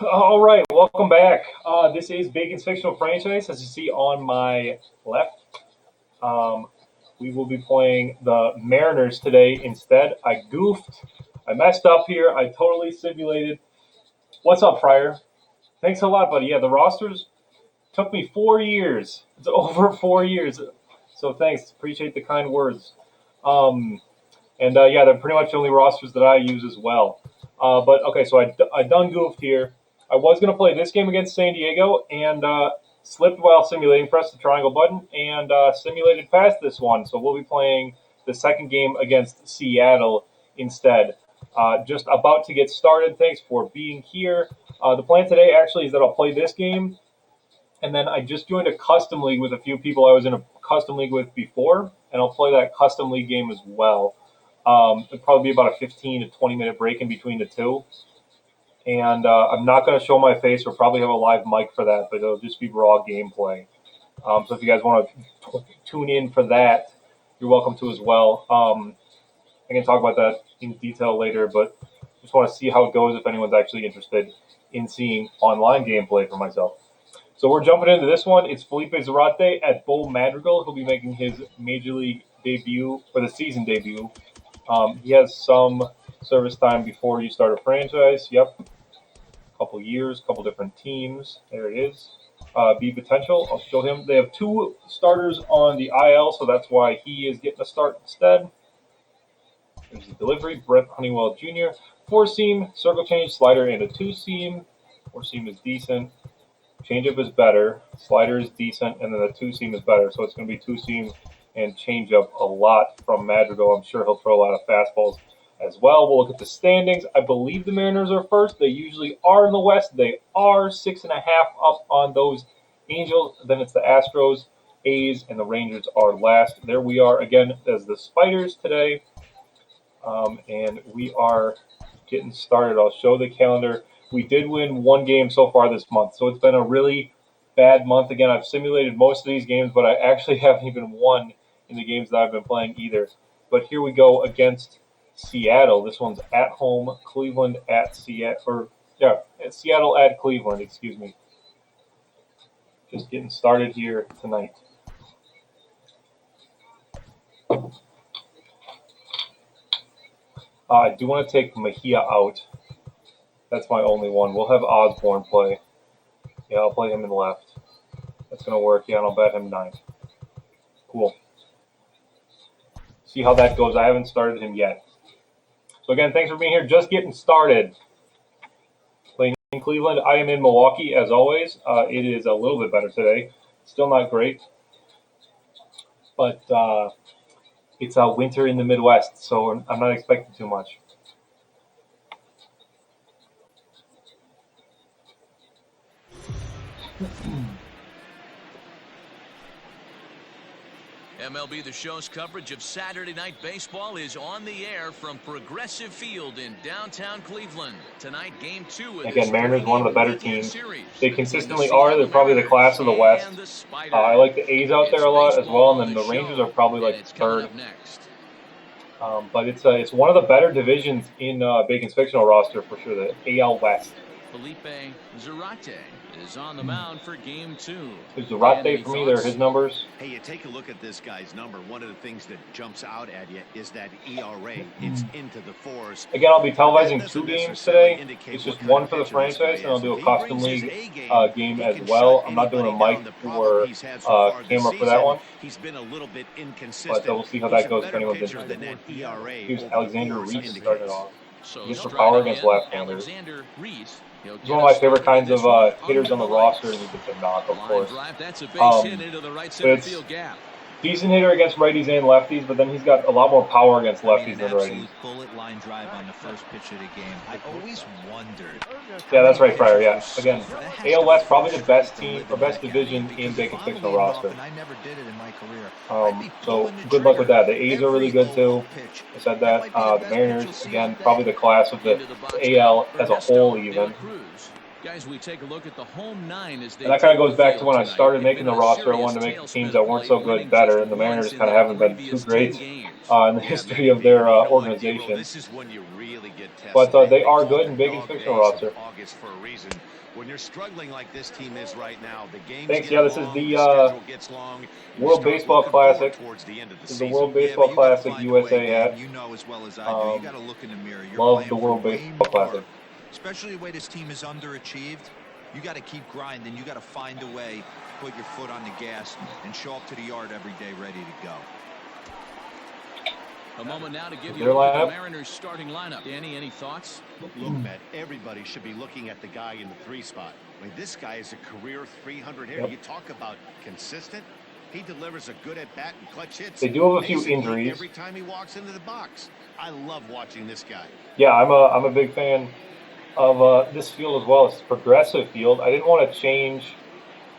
All right, welcome back. This is Bacon's Fictional Franchise. As you see on my left, um, we will be playing the Mariners today instead. I goofed. I messed up here. I totally simulated. What's up, Fryer? Thanks a lot, buddy. Yeah, the rosters took me 4 years. It's over 4 years. So thanks. Appreciate the kind words. Um, and yeah, they're pretty much the only rosters that I use as well. But okay, so I done goofed here. I was going to play this game against San Diego and slipped while simulating, pressed the triangle button, and simulated past this one. So we'll be playing the second game against Seattle instead. Just about to get started. Thanks for being here. The plan today actually is that I'll play this game, and then I just joined a custom league with a few people I was in a custom league with before, and I'll play that custom league game as well. It'll probably be about a 15 to 20 minute break in between the two. And I'm not going to show my face. We'll probably have a live mic for that, but it'll just be raw gameplay. So if you guys want to tune in for that, you're welcome to as well. I can talk about that in detail later, but just want to see how it goes if anyone's actually interested in seeing online gameplay for myself. So we're jumping into this one. It's Felipe Zarate at Bull Madrigal. He'll be making his Major League debut, or the season debut. He has some service time before you start a franchise. Yep. Couple years, couple different teams. There it is. B potential. I'll show him. They have two starters on the IL, so that's why he is getting a start instead. There's the delivery. Brett Honeywell Jr. Four seam, circle change, slider, and a two seam. Four seam is decent. Changeup is better. Slider is decent, and then the two seam is better. So it's going to be two seam and changeup a lot from Madrigal. I'm sure he'll throw a lot of fastballs as well. We'll look at the standings. I believe the Mariners are first. They usually are in the West. They are 6.5 up on those Angels. Then it's the Astros, A's, and the Rangers are last. There we are again as the Spiders today. And we are getting started. I'll show the calendar. We did win one game so far this month, so it's been a really bad month. Again, I've simulated most of these games, but I actually haven't even won in the games that I've been playing either. But here we go against Seattle. This one's at home. Cleveland at Seattle. Seattle at Cleveland, excuse me. Just getting started here tonight. I do want to take Mejia out. That's my only one. We'll have Osborne play. Yeah, I'll play him in left. That's going to work. Yeah, and I'll bet him 9. Cool. See how that goes. I haven't started him yet. So again, thanks for being here. Just getting started. Playing in Cleveland. I am in Milwaukee, as always. It is a little bit better today. Still not great. But it's winter in the Midwest, so I'm not expecting too much. MLB The Show's coverage of Saturday Night Baseball is on the air from Progressive Field in downtown Cleveland. Tonight, Game 2 of again, Mariners, one of the better teams. They consistently are. They're probably the class of the West. I like the A's out there a lot as well, and then the Rangers are probably like third. But it's one of the better divisions in Bacon's Fictional roster for sure, the AL West. Felipe Zarate is on the mound for Game 2. There's Zarate for me. There are his numbers. Hey, you take a look at this guy's number. One of the things that jumps out at you is that ERA. It's into the fours. Again, I'll be televising 2 games today. It's just one for the franchise, and I'll do a custom league game as well. I'm not doing a mic or camera for that one. He's been a little bit inconsistent. But we'll see how that goes if anyone's interested. Here's Alexander Reese started off. Gets for power against left-handers. He's one of my favorite kinds of hitters on the roster, and he gets a knock, of course. But it's decent hitter against righties and lefties, but then he's got a lot more power against lefties than righties. Bullet line drive on the first pitch of the game. I always wondered. Yeah, that's right, Fryer. Yeah, again, AL West probably the best team or best division in Bacon's Fictional roster. I never did it in my career. So good luck with that. The A's are really good too. I said that. The Mariners, again, probably the class of the AL as a whole, even. Guys, we take a look at the home 9 as they And that kind of take goes the back to field when I tonight. started It's making been the a roster. I serious wanted to make the teams tailspin that of weren't play, so good winning better, just and the once Mariners in kind of their haven't been too previous 10 great games. in the Yeah, history Matty of V, their and you know what, D-roll, organization. this is when you really get But tested. They they are call it good the in Bacon's dog fictional days of roster. August for a reason. When you're struggling like this team is right now, the games Thanks. get Yeah, this is long, the the schedule gets long, and you World start Baseball looking forward Classic. towards the end of the This is the season. World Yeah, but Baseball you got to Classic find a way, USA Dan. hat. You know as well as I do. You got to look in the mirror. You're Love the playing for World way Baseball more. Classic. Especially the way this team is underachieved. You got to keep grinding. You got to find a way, put your foot on the gas, and show up to the yard every day ready to go. A moment now to give you Their a look at the lineup. Mariners starting lineup. Danny, any thoughts? Look, Matt, everybody should be looking at the guy in the 3 spot. I mean, this guy is a career 300 hitter. Yep. You talk about consistent. He delivers a good at-bat and clutch hits. They do have a few basically injuries. every time he walks into the box. I love watching this guy. Yeah, I'm a big fan of this field as well. It's a progressive field. I didn't want to change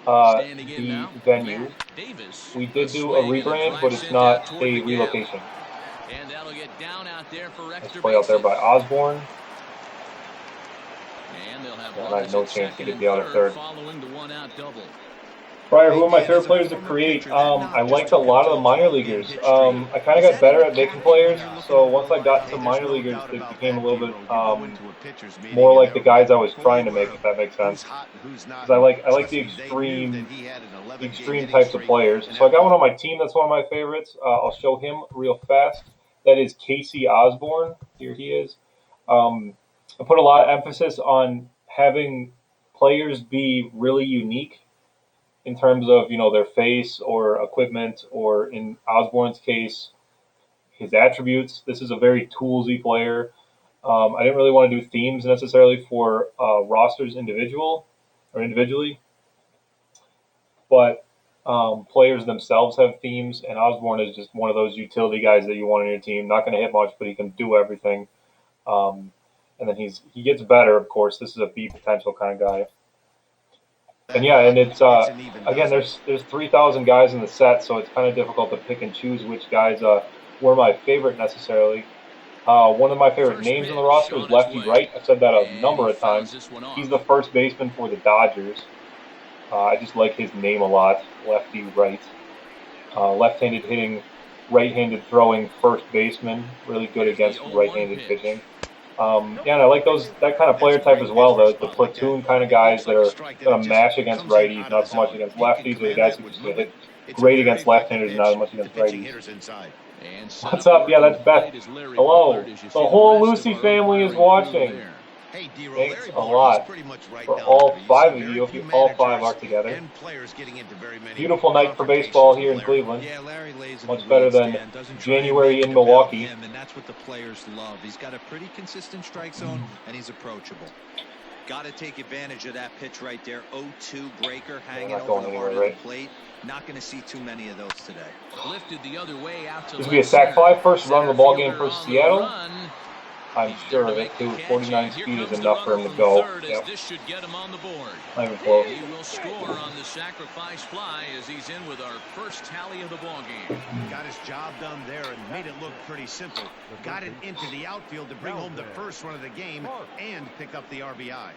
Standing in the now, venue. Matt Davis. We did do a swing and rebrand, drive but it's sent out not toward a the gap. relocation. And that'll get down out there for Nice extra play out there bases. by Osborne. And they'll have Yeah, I runners had no at chance to second get and the other third. following the one-out double. Fryer, who Hey, are my Dan, favorite as a players to former create? pitcher, that I knock just liked a took him lot of to the a minor point in leaguers. history. I kind of Is got that better at making indicative of players, when you're looking so to once I move on got up? to Hey, there's minor no leaguers, doubt it about became a that, little bit D-roll. You go into a pitcher's meeting more and like the they're guys I looking was for trying to word make, of if that makes who's sense. hot and who's not. Because I like Trust the me, they knew that extreme he had an the 11-game extreme hitting types of streak. players. And So I that got one on my team that's one of my favorites. I'll show him real fast. That is Casey Osborne. Here he is. I put a lot of emphasis on having players be really unique in terms of their face or equipment, or in Osborne's case, his attributes. This is a very toolsy player. I didn't really want to do themes necessarily for rosters individually, but players themselves have themes, and Osborne is just one of those utility guys that you want on your team. Not going to hit much, but he can do everything. And then he gets better, of course. This is a B potential kind of guy. And yeah, and it's an even again, dozen. there's 3,000 guys in the set, so it's kind of difficult to pick and choose which guys were my favorite necessarily. One of my favorite First names on the pitch roster is on its Lefty way. Wright. I've said that a And number he of fouls times. this one off. He's the first baseman for the Dodgers. I just like his name a lot, Lefty Wright. Left-handed hitting, right-handed throwing first baseman. Really good Here's the against 0-1 right-handed pitch. pitching. Yeah, and I like that kind of That's player a type great as pitch well. for a The spot like that. platoon kind of It guys looks that like a are strike, and going it to just mash against comes in righties, out of not the so much zone. against He can lefties, or the command guys that who with just movement. hit It's a great very against effective left-handers and pitch not as much if the against pitching righties. hitter's inside. And set What's up to up? work Yeah, on that's the Beth. plate is Larry Hello. Willard as you The see the whole rest of Lucy our family is umpiring crew watching. there. Hey, D-roll, Thanks Larry a Willard, he's lot pretty much right for down the all middle. You see 5 of very you. If few all 5 managers are together. and players getting into very many Beautiful night for baseball confrontations here with in Larry. Cleveland. Yeah, Larry lays in the Much better weeds, than Dan. Doesn't try and January make in it about Milwaukee. him, and that's what the players love. He's got a pretty consistent strike zone, and he's approachable. Got to take advantage of that pitch right there. 0-2 breaker hanging not over going the anywhere, heart of right? the plate. Not going to see too many of those today. Lifted the other way out to This will be a left sac center. fly, first run of the Center ball game fielder for on the Seattle. run. I'm He's sure there of to it make the too. catch, 49 and here speed is comes the enough for runner him to from go. third as Yep, this should get him on the board. not even close. He will score on the sacrifice fly as he's in with our first tally of the ball game. Got his job done there and made it look pretty simple. Got it into the outfield to bring home the first run of the game and pick up the RBI.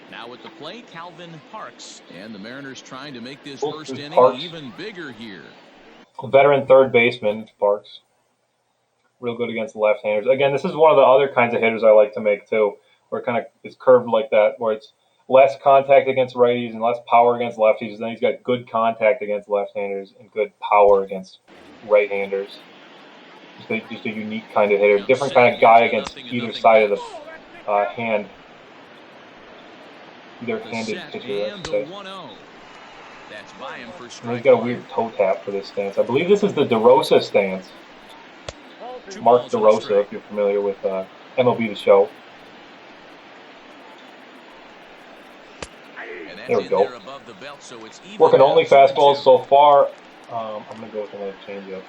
Now at the plate, Calvin Parks. And the Mariners trying to make this Cool. first There's inning Parks. even bigger here. Veteran third baseman, Parks. Real good against left-handers. Again, this is one of the other kinds of hitters I like to make too, where it kind of is curved like that, where it's less contact against righties and less power against lefties. And then he's got good contact against left-handers and good power against right-handers. Just a unique kind of hitter, Comes different set. kind of Here's guy the against 0-0 either side of pitch. the hand. Either The handed set pitcher, I and should the say. 1-0. That's by him for And strike he's got a one. weird toe tap for this stance. I believe this is the DeRosa stance. Two Mark balls and a DeRosa, strike. if you're familiar with MLB The Show. And that's There we in go. there above the belt, so it's even Working now, only 2-2. fastballs so far. I'm going to go with another changeup.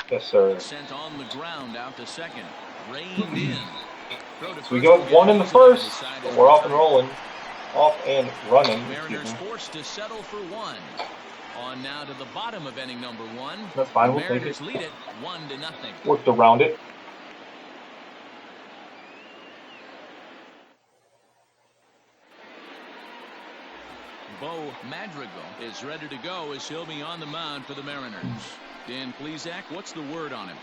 Yes, sir. Sent on the ground out to second. Reined in. Throw to So we first got will get one it in the easily, and the first. side So is we're off and returned. rolling. Off and running. Excuse Mariners me. forced to settle for one. On now to the bottom of inning number one. That's fine. The We'll take Mariners it. lead it 1-0. Worked around it. Bo Madrigal is ready to go as he'll be on the mound for the Mariners. Dan Plesac, what's the word on him?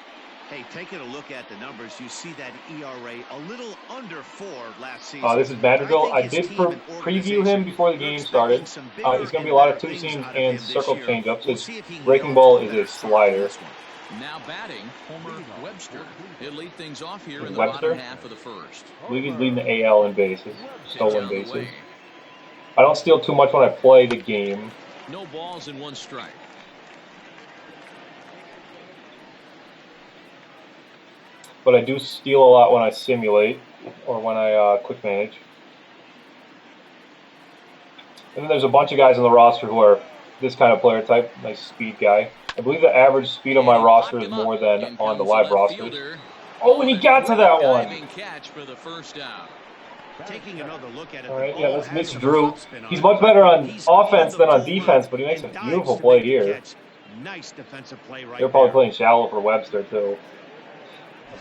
Hey, taking a look at the numbers, you see that ERA a little under 4 last season. This is Madrigal. I think did his team and preview him before the they're game expecting started. some He's bigger going to be and a lot of better two things seam out of and him circle this year. changeups. We'll His see if he can breaking get ball off to a is better a start slider. this one. Now batting, Homer Webster. He'll lead things off here Is in the Webster? bottom half of the first. I believe he's leading the AL in bases, Pitch stolen on the bases. way. I don't steal too much when I play the game. No balls and 1 strike. But I do steal a lot when I simulate or when I quick manage. And then there's a bunch of guys on the roster who are this kind of player type, nice speed guy. I believe the average speed on my roster is more than on the live rosters. Oh, and he got to that one. Catch for the first out. Taking another look at it. All right, yeah, that's Mitch Drew. He's much better on offense than on defense, but he makes a beautiful play here. Nice defensive play right They're probably there. playing shallow for Webster too.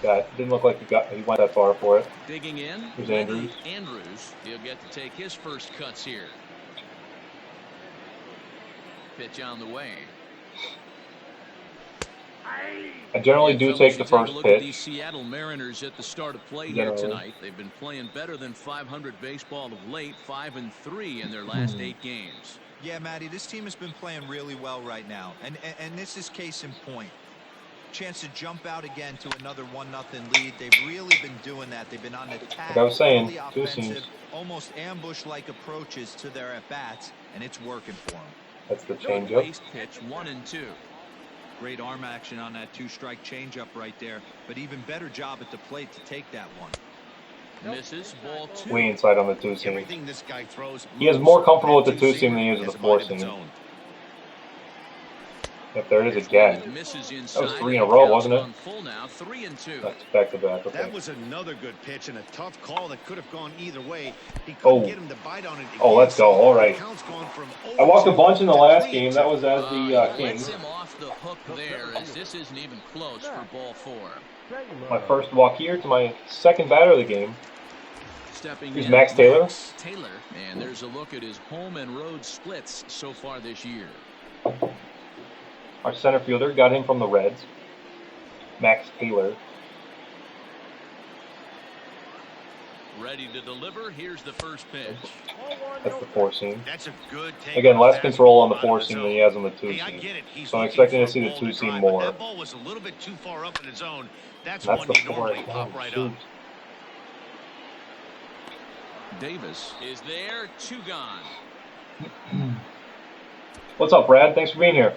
That didn't look like he went that far for it. Digging in. Here's Andrews. Andrews. He'll get to take his first cuts here. Pitch on the way. I generally do take the first Look pitch. at these Seattle Mariners at the start of play here tonight. They've been playing better than 500 baseball of late, 5-3 in their last 8 games. Yeah, Matty, this team has been playing really well right now, and this is case in point. Chance to jump out again to another 1-0 lead. They've really been doing that. They've been on attack, like I was saying, really two offensive, seams. almost ambush-like approaches to their at-bats, and it's working for them. That's the changeup. Base pitch 1-2. Great arm action on that 2-strike changeup right there, but even better job at the plate to take that one. Misses ball 2. Way inside on the two seam. Everything this guy throws. He is more comfortable with the two seam than he is with the four seam. Yep, there it is again. That was 3 in a row, wasn't it? That's back-to-back, okay. That was another good pitch and a tough call that could have gone either way. He couldn't Oh. get him to bite on it. Oh, let's go. All right. Count's gone from I walked a bunch in the 0 last to game. 3-2. That was as the Lets Kings. him off the hook there, as this isn't even close for ball 4. My first walk here to my second batter of the game. Stepping Here's in, Max Taylor. And there's a look at his home and road splits so far this year. Our center fielder got him from the Reds. Max Taylor. Ready to deliver. Here's the first pitch. That's the four seam. That's a good take. Again, less control on the four seam than he has on the two Hey, I seam. get it. He's So I'm looking expecting to for see a the ball two to seam drive, but more. That ball was a little bit too far up in the zone. That's That's one the you four. normally pop right up. Davis is there. 2 gone. What's up, Brad? Thanks for being here.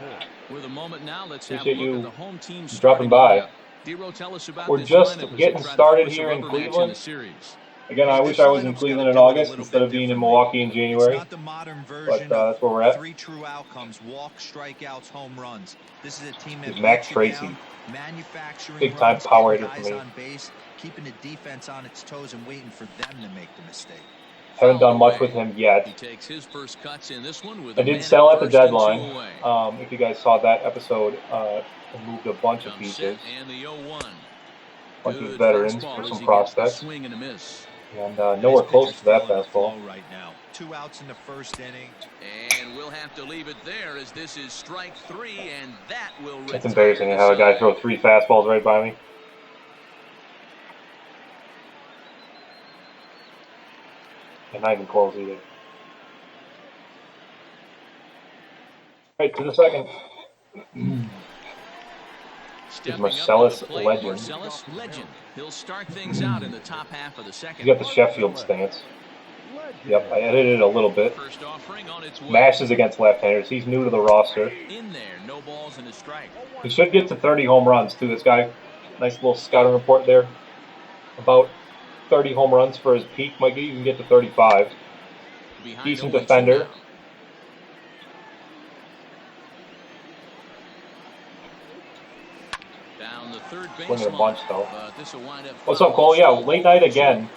With a moment now, let's Appreciate have a look you at the home team dropping by. Dero, tell us about We're this just lineup as getting they try to started force a here in rubber match Cleveland. the series. Again, I wish I was in Cleveland in August instead of being in Milwaukee in January. It's not the modern But version that's where we're at. 3 true outcomes: walk, strikeouts, home runs. This is a team that Here's Max beats you Tracy. down, manufacturing Big time runs, power getting hitter for guys me. on base, keeping the defense on its toes and waiting for them to make the mistake. Haven't done much with him He yet. takes his first cuts in this one with I a man did sell at the first and 2 deadline. away. If you guys saw that episode, I moved a bunch of Comes pieces. set and the 0-1. Bunch of Good veterans fastball for as some he gets the prospects. swing and a miss. And nowhere These close pitchers to that feeling the fastball. flow right now. 2 outs in the first inning. And we'll have to leave it there, as this is strike 3, and that will retire It's embarrassing to the have a guy side. throw 3 fastballs right by me. And not even close either. Right to the second. Stepping Marcellus up to the plate, Legend. Marcellus Legend. He'll start things out in the top half of the second. He's got the Sheffield stance. Yep, I edited it a little bit. First offering on its way. Mashes against left-handers. He's new to the roster. In there, no balls and a strike. He should get to 30 home runs, too, this guy. Nice little scouting report there. About 30 home runs for his peak. Might even get to 35. Behind Decent 0-2 defender. now. Down the third base Swinging a line, bunch, though. but this will wind up What's up, Cole? Yeah, late night again.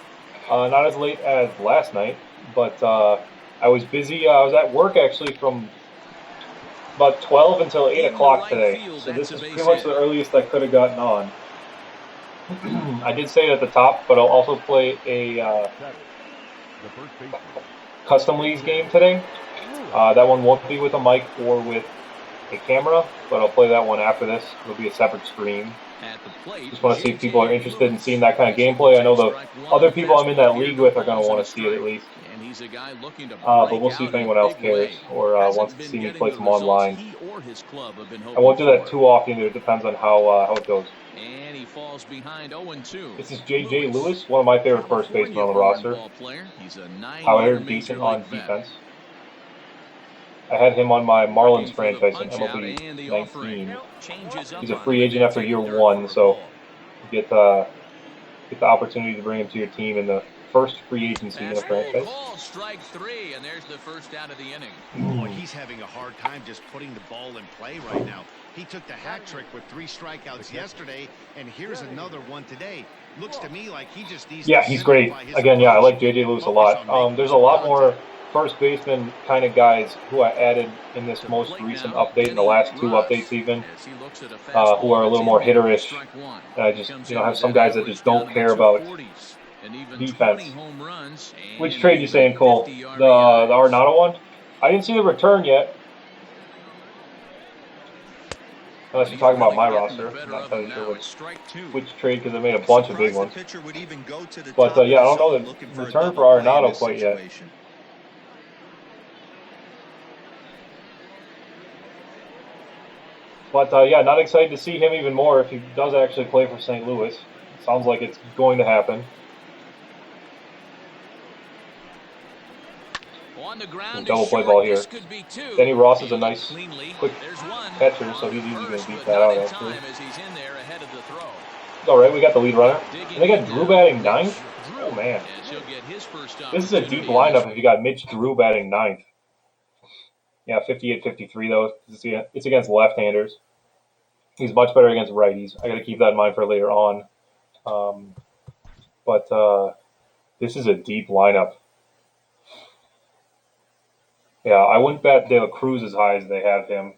Not as late as last night, but I was busy. I was at work, actually, from about 12 until 8 o'clock today. So this is pretty much the earliest I could have gotten on. I did say it at the top, but I'll also play a custom leagues game today. That one won't be with a mic or with a camera, but I'll play that one after this. It'll be a separate stream. Just want to see if people are interested in seeing that kind of gameplay. I know the other people I'm in that league with are going to want to see it at least. But we'll see if anyone else cares or wants to see me play some online. I won't do that too often. It depends on how it goes. And he falls behind 0-2. This is J.J. Lewis, one of my favorite first basemen on the roster. However, decent on defense. I had him on my Marlins franchise in MLB 19. He's a free agent after year 1, so you get the opportunity to bring him to your team in the first free agency in a franchise. Strike 3, and there's the first out of the inning. Oh, he's having a hard time just putting the ball in play right now. He took the hat trick with 3 strikeouts yesterday, and here's another one today. Looks to me like he just needs to he's great. Again, I like J.J. Lewis a lot. There's a lot more first baseman kind of guys who I added in this most recent update, in the last 2 updates even, who are a little more hitterish. And I just, have some guys that just don't care about defense. Which trade you saying, Cole? The Arenado one? I didn't see the return yet. Unless you're talking about my roster. I'm not entirely sure which trade, because I made a bunch of big ones. But I don't know the return for Arenado quite yet. But not excited to see him even more if he does actually play for St. Louis. Sounds like it's going to happen. Double play ball here. Denny Ross is a nice, quick catcher, so he's easy to beat that out, actually. All right, we got the lead runner. And they got Drew batting 9th? Oh, man. This is a deep lineup if you got Mitch Drew batting 9th. Yeah, 58-53, though. It's against left-handers. He's much better against righties. I got to keep that in mind for later on. But this is a deep lineup. Yeah, I wouldn't bet De La Cruz as high as they have him.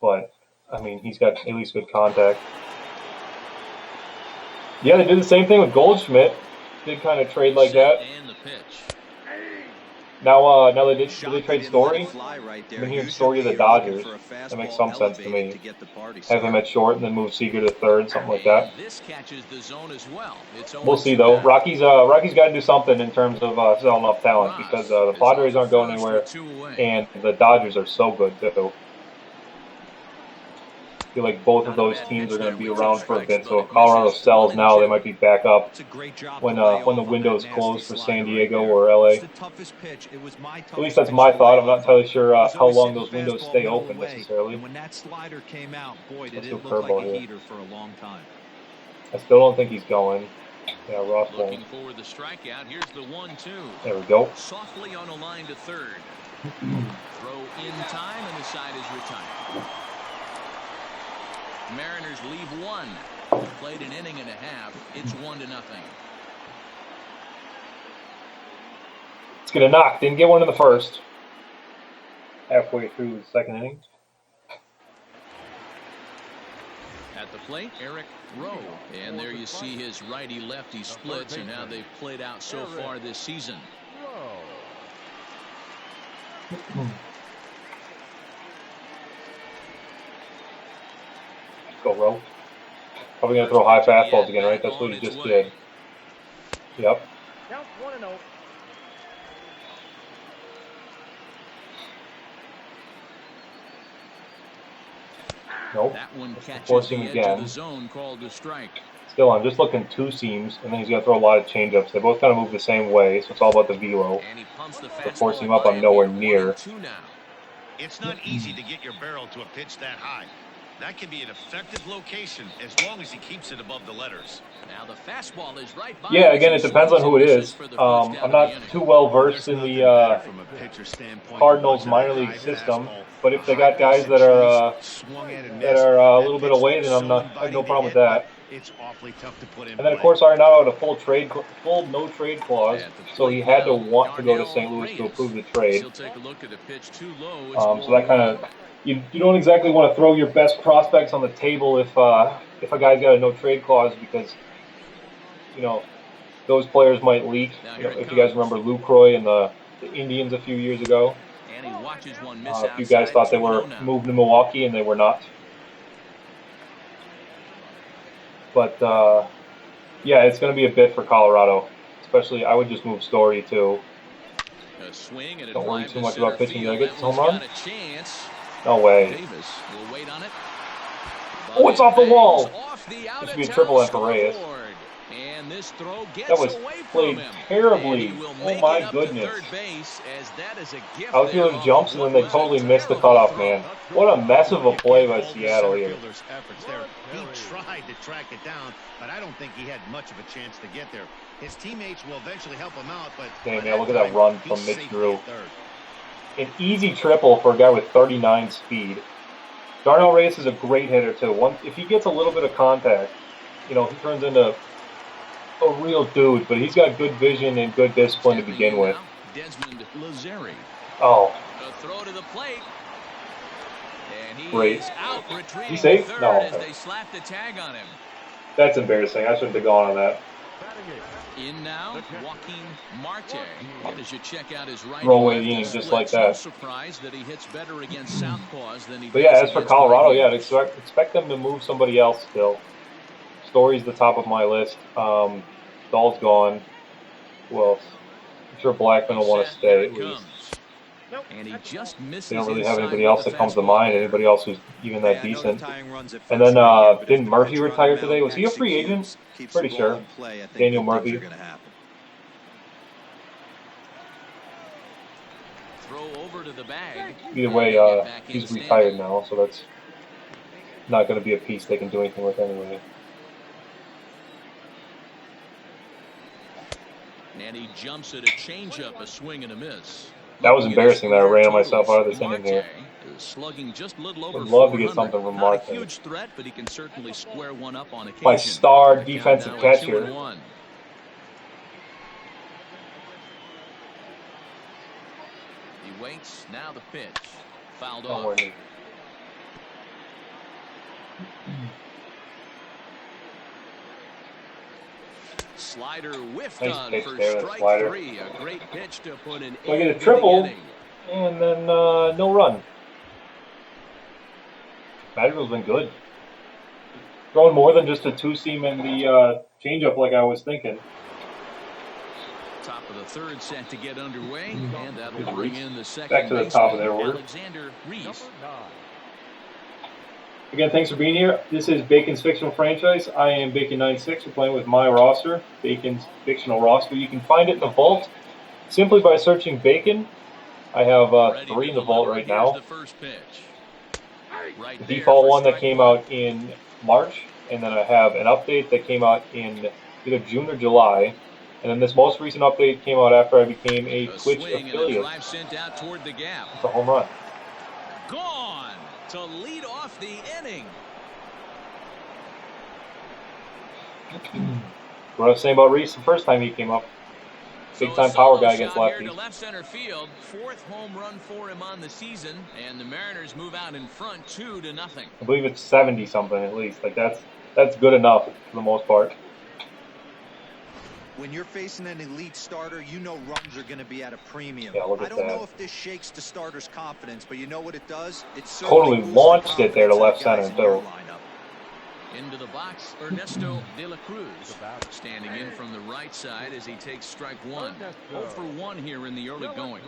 But, I mean, he's got at least good contact. Yeah, they did the same thing with Goldschmidt. Did kind of trade like that. Now did they trade Story? I've been hearing Story to the Dodgers. That makes some sense to me. Have him at short and then move Seager to third, something like that. We'll see though. Rocky's got to do something in terms of selling off talent, because the Padres aren't going anywhere and the Dodgers are so good too. I feel like both of those teams are going to be around for a bit. So if Colorado sells now, they might be back up when the window's closed for San Diego or LA. At least that's my thought. I'm not entirely sure how long those windows stay open necessarily. When that slider came out, boy, did Let's it do look like a here. heater for a long time. I still don't think he's going. Yeah, Ross won't. Looking for the strikeout. Here's the 1-2. There we go. Softly on a line to third. Throw in time, and the side is retired. Mariners leave 1. Played an inning and a half. It's 1-0. Let's get a knock. Didn't get one in the first. Halfway through the second inning. At the plate, Eric Rowe. And there you see his righty-lefty splits and how they've played out so far this season. Go Rowe. Probably going to throw high fastballs again, right? That's what he just did. Yep. Count 1-0. Nope. That one catches Forcing the edge again. of the zone, called a strike. Still, I'm just looking 2 seams, and then he's going to throw a lot of changeups. They both kind of move the same way, so it's all about the velo. And he pumps the So forcing him up, I'm nowhere near. It's not easy to get your barrel to a pitch that high. That can be an effective location as long as he keeps it above the letters. Now the fastball is right by. Yeah, again, it depends on who it is. I'm not too well versed in the Cardinals minor league system, but if they got guys that are a little bit away, then I have no problem with that. It's awfully tough to put in. And then of course Arenado had a full no trade clause, so he had to want to go to St. Louis to approve the trade. He'll take a look at the pitch too low. So that kind of you don't exactly want to throw your best prospects on the table if a guy's got a no trade clause, because those players might leak. If you guys remember Lucroy and the Indians a few years ago, And he watches one miss If you guys thought they were moving to Milwaukee, and they were not. But yeah, it's going to be a bit for Colorado. Especially, I would just move Story too. A swing and a Don't worry drive too to much about center pitching. field. Did I get That this home one's run? got a chance. No way. Davis will wait on it. Oh, it's off the wall. Off the This should be a triple then for Reyes. And this throw gets That was away played from him. terribly. And he will Oh make my it up goodness. to third base, as that is a gift Outfielder there jumps, and then they totally missed the cutoff, man. What a mess of a play by Seattle here. Efforts there. He tried to track it down, but I don't think he had much of a chance to get there. His teammates will eventually help him out, but Damn, man, look at that run from Mitch Drew. Third. An easy triple for a guy with 39 speed. Darnell Reyes is a great hitter too. If he gets a little bit of contact, you know, he turns into a real dude. But he's got good vision and good discipline to begin with. Desmond Lazeri. Oh, A throw to the plate. And he great. is out retrieving He safe? third No. as they slap the tag on him. That's embarrassing. I shouldn't have gone on that. In now, Joaquin Marte. As you check out his right, Throw away the inning just like that. No surprise that he hits better against southpaws than he But does yeah, as for against Colorado, yeah, right-handers. expect them to move somebody else still. Story's the top of my list. Dahl's gone. Who else? I'm sure Blackman will want to stay at least. And he just misses. They don't really have inside anybody with else the that comes to fastball mind. there. Anybody else who's even that Yeah, decent. tying runs at And then first are good, but if didn't the Murphy pitcher on retire the today? mound Was he a free agent? executes, keeps Pretty the sure. ball in play, I think Daniel good things Murphy. are gonna happen. Throw over to the bag. Either way, he's retired now, so that's not going to be a piece they can do anything with anyway. And he jumps at a changeup, a swing and a miss. That was embarrassing that I ran myself out of this inning here. Slugging just a little over Would love to get 400. something from Not Marte. a huge threat, but he can certainly square one up on occasion. My star The defensive count now at catcher. 2-1. He waits. Now the pitch. Fouled Oh, off. Warney. Slider whiffed Nice on pitch for there, that strike slider. 3. A great pitch to put an So I get a end to the triple, inning. and then no run. Madrigal's been good. Throwing more than just a two-seam and the changeup like I was thinking. Top of the third set to get underway, and that'll bring in the second Back to the top of their baseman, order. Alexander Reese. Again, thanks for being here. This is Bacon's Fictional Franchise. I am Bacon96. We're playing with my roster, Bacon's Fictional roster. You can find it in the vault simply by searching Bacon. I have 3 in the vault right now. The first pitch. Right The there default for one that strike came one. out in March, and then I have an update that came out in either June or July. And then this most recent update came out after I became a Twitch swing and a affiliate. drive sent out toward the gap. It's a home run. Gone to lead off the inning. What I was saying about Reese the first time he came up. Big time power guy against Here to lefties. left center field, 4th home run for him on the season, and the Mariners move out in front 2-0. I believe it's 70 something at least. Like that's good enough for the most part. When you're facing an elite starter, you know runs are going to be at a premium. Yeah, look at I don't know that. if this shakes the starter's confidence, but you know what it does? It Totally certainly boosts the launched it there to confidence left of the guys center, in your too. lineup. Into the box, Ernesto De La Cruz. Standing in from the right side as he takes strike 1. 0 for 1 here in the early going.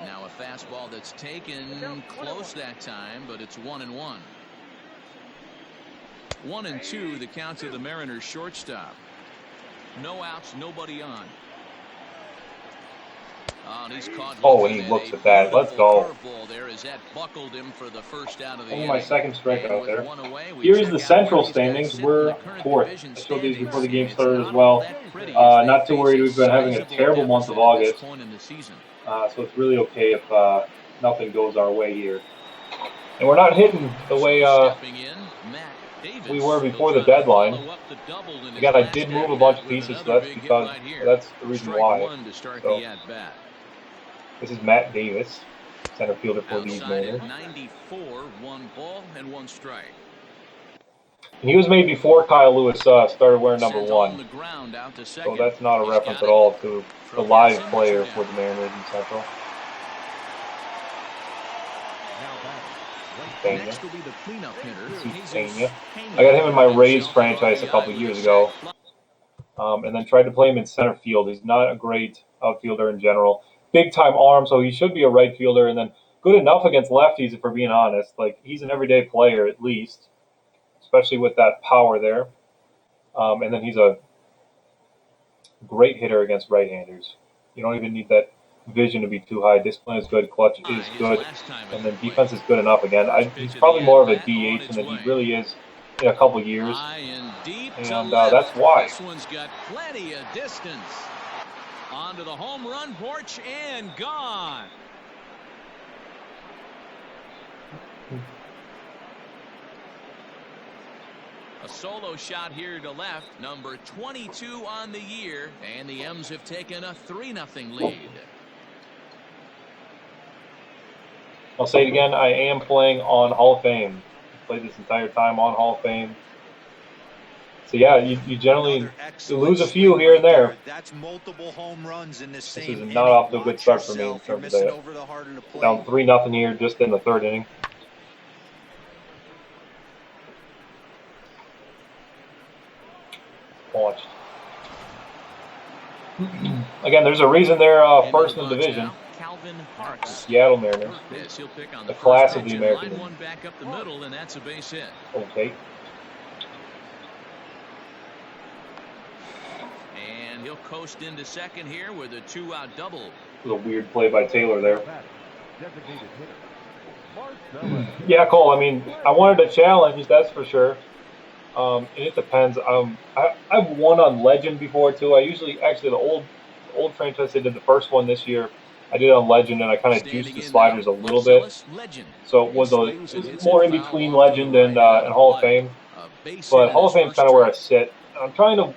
Now a fastball that's taken close that time, but it's 1-1. 1-2, the count to the Mariners shortstop. No outs, nobody on. Oh, and he's caught. Oh, and he looks at that. Let's go. There as that buckled him for the first out of the Only inning. my second strikeout And with there. one away, we Here's check the out Central where he's gonna standings. sit in We're the current 4th. division I showed these before the game standings. started It's as not well. all that pretty as they Not to face worry, a we've been having a sizable terrible month of deficit at this August. point in the season. So it's really okay if nothing goes our way here. And we're not hitting the way Stepping in, Matt Davis. we were before He'll the try to deadline. follow up the double in his Again, I last did move a at-bat bunch of with pieces, so another that's big hit because right here. that's the reason Strike why. 1 to start So the at-bat. this is Matt Davis, center fielder for these Outside Mariners. at 94, 1 ball and 1 strike. He was made before Kyle Lewis started wearing number Sent on 1. the ground out to So second. that's not a He's reference got at it. all to the live Progressive player touchdown. for the Mariners in Central. Pena. Next will be the cleanup hitter, Pena. Jesus I got him in my Pena, Rays himself an franchise a RBI couple with a years sac ago, fly. and then tried to play him in center field. He's not a great outfielder in general. Big time arm, so he should be a right fielder, and then good enough against lefties, if we're being honest. Like, he's an everyday player at least, especially with that power there. And then he's a great hitter against right-handers. You don't even need that vision to be too high. Discipline is good, clutch is His good, last time at and the then plate. defense is good enough. Again, First he's pitch of the probably more of a at-bat on DH its than he way. really is in a couple years, High and deep to and left. that's why. This one's got plenty of distance. Onto the home run porch and gone. A solo shot here to left, number 22 on the year, and the M's have taken a 3-0 lead. I'll say it again, I am playing on Hall of Fame. I played this entire time on Hall of Fame. So yeah, you generally lose a few here and there. That's multiple home runs in this This same is inning. not off to a good Watch start for me in yourself. You're terms of missing that. over the heart of the plate. Down 3-0 here just in the 3rd inning. Launched. Again, there's a reason they're first in the division. Calvin The Parks. Seattle Mariners. Yes, he'll pick on The the class first of the pitch, American line League. one back up the middle, and that's a base hit. Okay. And he'll coast into second here with a 2-out double. It was a weird play by Taylor there. Yeah, Cole, I mean, I wanted a challenge, that's for sure. And it depends. I've won on Legend before too. I usually actually the old franchise I did the first one this year. I did it on Legend and I kind of juiced the sliders a little bit. So it was more in between Legend and Hall of Fame. But Hall of Fame is kind of where I sit. I'm trying to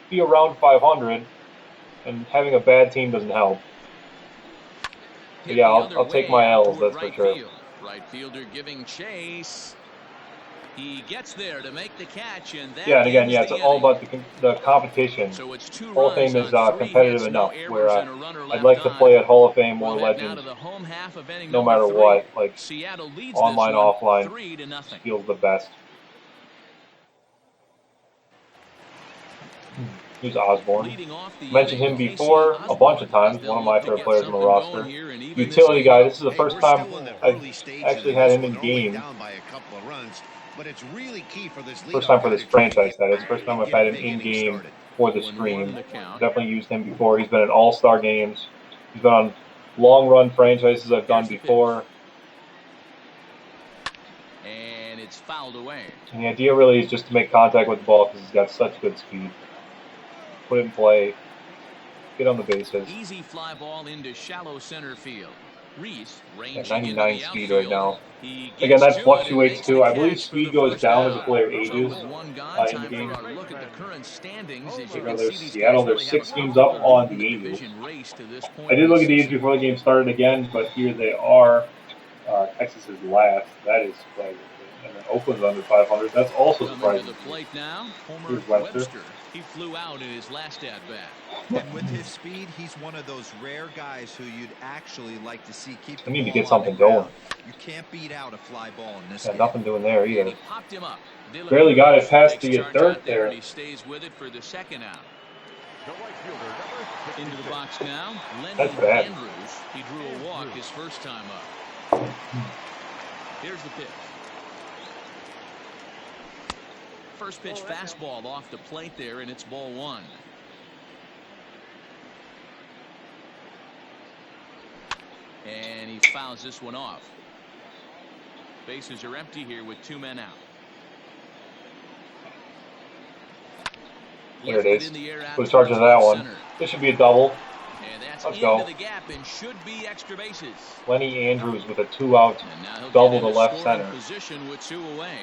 be around 500, and having a bad team doesn't help. But yeah, I'll take my L's. That's for sure. Right fielder giving chase. He gets there to make the catch, and that and again, it's all about the competition. So it's 2 Hall of Fame runs is on 3 competitive hits, enough no where errors, and a runner I'd left like to on. play at Hall of Fame or We'll head now Legends, to the home half of inning no number matter 3. what. Like Seattle leads online, this one offline, 3-0. feels the best. Here's Osborne. Mentioned him before a bunch of times. One of my favorite players on the roster. Utility guy. This is the first time I've actually had him in game. First time for this franchise, that is. First time I've had him in game for the stream. Definitely used him before. He's been in all-star games. He's been on long-run franchises I've done before. And it's fouled away. And the idea really is just to make contact with the ball because he's got such good speed. Put it in play. Get on the bases. Easy fly ball into shallow center field. Reese at 99 speed right now. Again, that fluctuates too. I believe speed goes down as the player ages in game. There's Seattle. There's 6 games up on the Angels. I did look at these before the game started again, but here they are. Texas is last. That is surprising. And then Oakland's under 500. That's also surprising. Here's Webster. He flew out in his last at-bat. And with his speed, he's one of those rare guys who you'd actually like to see keep the I need to ball get something on the ground. going. You can't beat out a fly ball in this Yeah, game. nothing doing there either. He popped him up. Barely got it past the dirt there. He stays with it for the second out. Into the box now. That's bad. Andrews. He drew a walk his first time up. Here's the pitch. First pitch fastball off the plate there, and it's ball 1. And he fouls this one off. Bases are empty here with 2 men out. There it is. Put a charge of that one. This should be a double. Let's go. The gap and should be extra bases. Lenny Andrews with a 2-out double to left center. Position with 2 away.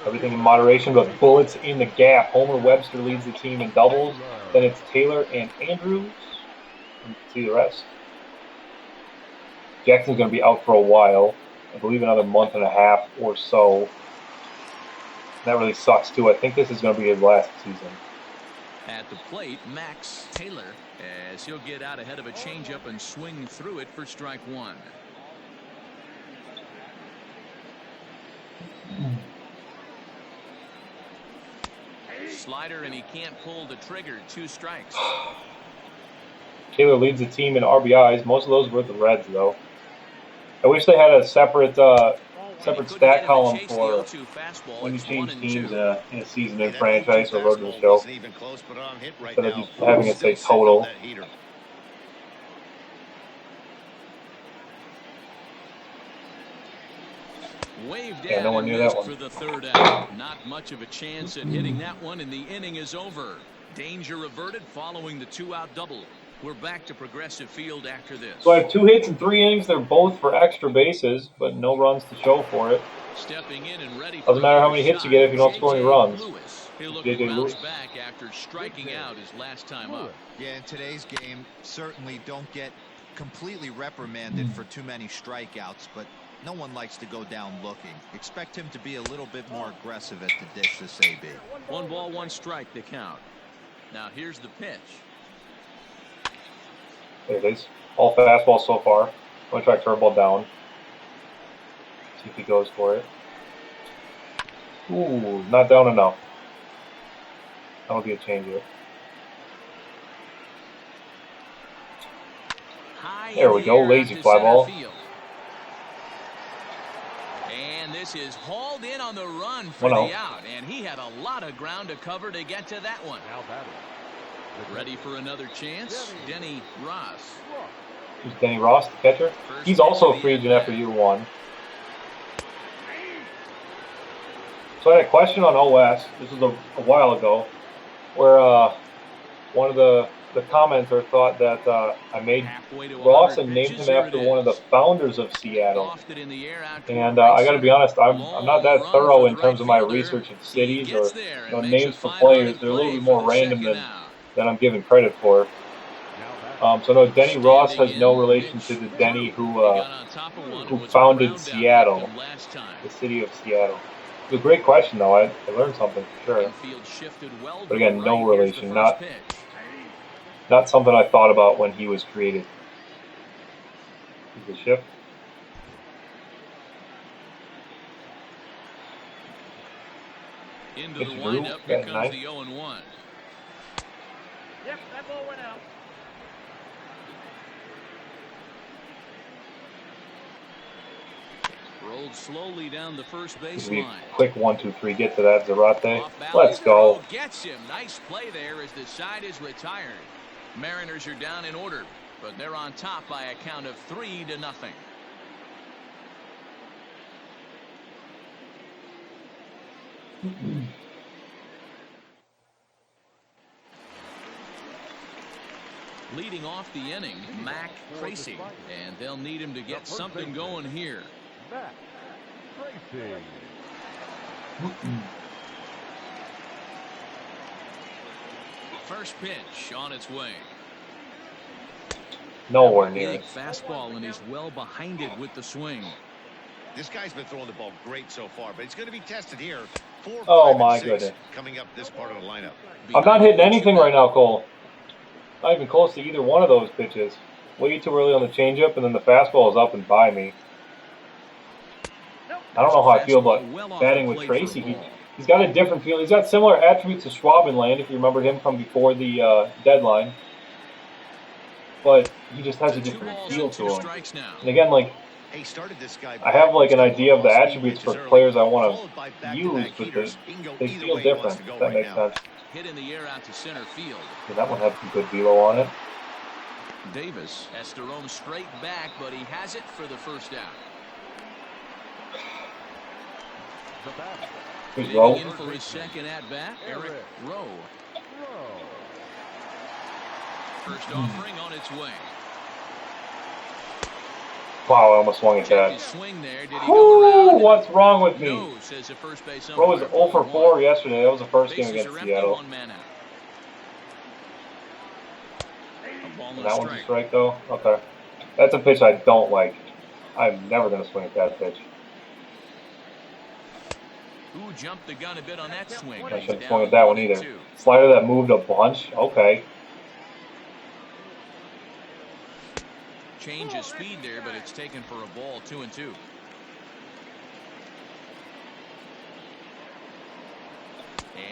Everything in moderation, but bullets in the gap. Homer Webster leads the team in doubles. Then it's Taylor and Andrews. You can see the rest. Jackson's going to be out for a while. I believe another month and a half or so. That really sucks too. I think this is going to be his last season. At the plate, Max Taylor, as he'll get out ahead of a changeup and swing through it for strike one. Slider, and he can't pull the trigger. 2 strikes. Taylor leads the team in RBIs. Most of those were the Reds, though. I wish they had a separate stat column for when you change teams in a season in franchise or road to the show, instead of just having it say total. Waved Yeah, nowhere near that one. for the 3rd out. Not much of a chance at hitting that one, and the inning is over. Danger averted following the 2-out double. We're back to Progressive Field after this. So I have 2 hits in 3 innings. They're both for extra bases, but no runs to show for it. Stepping in and ready. Doesn't matter how many hits you get if you don't score any runs. He'll look JJ to bounce Lewis. back after striking out his last time up. Yeah, in today's game, certainly don't get completely reprimanded for too many strikeouts, but no one likes to go down looking. Expect him to be a little bit more aggressive at the dish this AB. 1 ball, 1 strike the count. Now here's the pitch. There it is. All fastball so far. I'm going to try curveball down. See if he goes for it. Ooh, not down enough. That'll be a changeup. There we go. Lazy fly ball. And this is hauled in on the run for 1-0. the out. And he had a lot of ground to cover to get to that one. Ready for another chance? Denny Ross. Who's Denny Ross, the catcher? He's also a free agent after year 1. So I had a question on OS. This was a while ago, where one of the commenter thought that I made Ross and named him after one of the founders of Seattle. And I got to be honest, I'm not that thorough in terms of my research of cities or names for players. They're a little bit more random than I'm given credit for. So no, Denny Ross has no relation to the Denny who founded Seattle, the city of Seattle. It's a great question, though. I learned something for sure. But again, no relation. Not something I thought about when he was created. Is the shift? Into the windup, here comes the 0-1. Yep, that ball went out. Rolled slowly down the first base Quick line. Quick 1-2-3. Get to that, Zarate. Let's go. Gets him. Nice play there as the side is retired. Mariners are down in order, but they're on top by a count of 3-0. Leading off the inning, Mac Tracy, and they'll need him to get something going here. Mac Tracy. First pitch on its way. Nowhere near Big it. fastball, and he's well behind it with the swing. This guy's been throwing the ball great so far, but he's going to be tested here. 4, Oh 5, my and 6 goodness. coming up this part of the lineup. I'm not hitting anything right now, Cole. Not even close to either one of those pitches. Way too early on the changeup, and then the fastball is up and by me. I don't know how I feel about batting with Tracy. He's got a different feel. He's got similar attributes to Schwabenland, if you remember him from before the deadline. But he just has a different feel to him. And again, like, Hey, started this guy I have like an idea of the attributes for players I want to use, but they feel different, if that makes sense. Hit in the air out to center field. Yeah, that one had some good velo on it. Davis has to roam straight back, but he has it for the first out. Here's Digging Rowe. in for his second at bat, Eric Rowe. First offering on its way. Wow, I almost swung at Checked that. his swing there. Did he go Ooh, around? what's wrong with me? No, says the first base Rowe was umpire. 0 for 4 yesterday. That was the first game Bases against are empty, Seattle. 1 man out. A ball and And a that one's a strike. strike, though? Okay. That's a pitch I don't like. I'm never going to swing at that pitch. Who jumped the gun a bit on that swing? I He's shouldn't have down swung at that one 1 either. and 2. Slider that moved a bunch. Okay. Change of speed there, but it's taken for a ball. 2 and 2.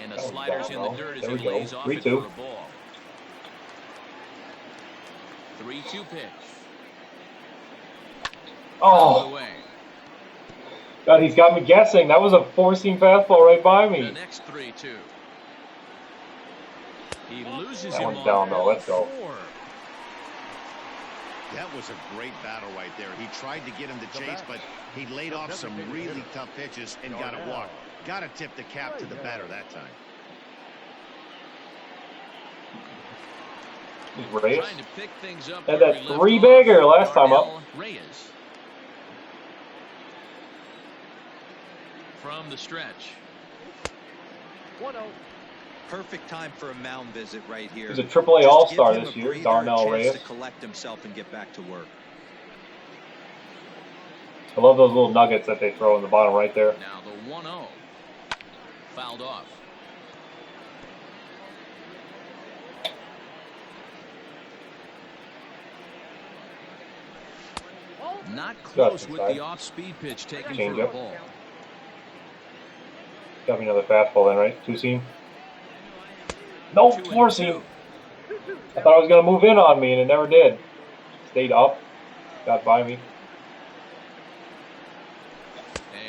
And the That was slider's down in the low. dirt as There he we go. lays off it 3-2. for a ball. 3-2 pitch. Fouled Oh, away. God, he's got me guessing. That was a four-seam fastball right by The me. next 3-2. He loses That him one's on down, though. ball Let's go. 4. That was a great battle right there. He tried to get him to chase, but he laid off some really tough pitches and got a walk. Got to tip the cap to the batter that time. Reyes. Trying to pick things up Had where that he left three-bagger off. last time up. Darnell Reyes. From the stretch. 1-0. Perfect time for a mound visit right here. He's a AAA Just All-Star give him this a year, breather, Darnell a chance Reyes. to collect himself and get back to work. I love those little nuggets that they throw in the bottom right there. Now the 1-0. Fouled off. Not close with the off-speed pitch taken Change for a up. ball. Got me another fastball then, right? Two-seam. No, 2 and four-seam. 2. I thought it was going to move in on me, and it never did. Stayed up. Got by me.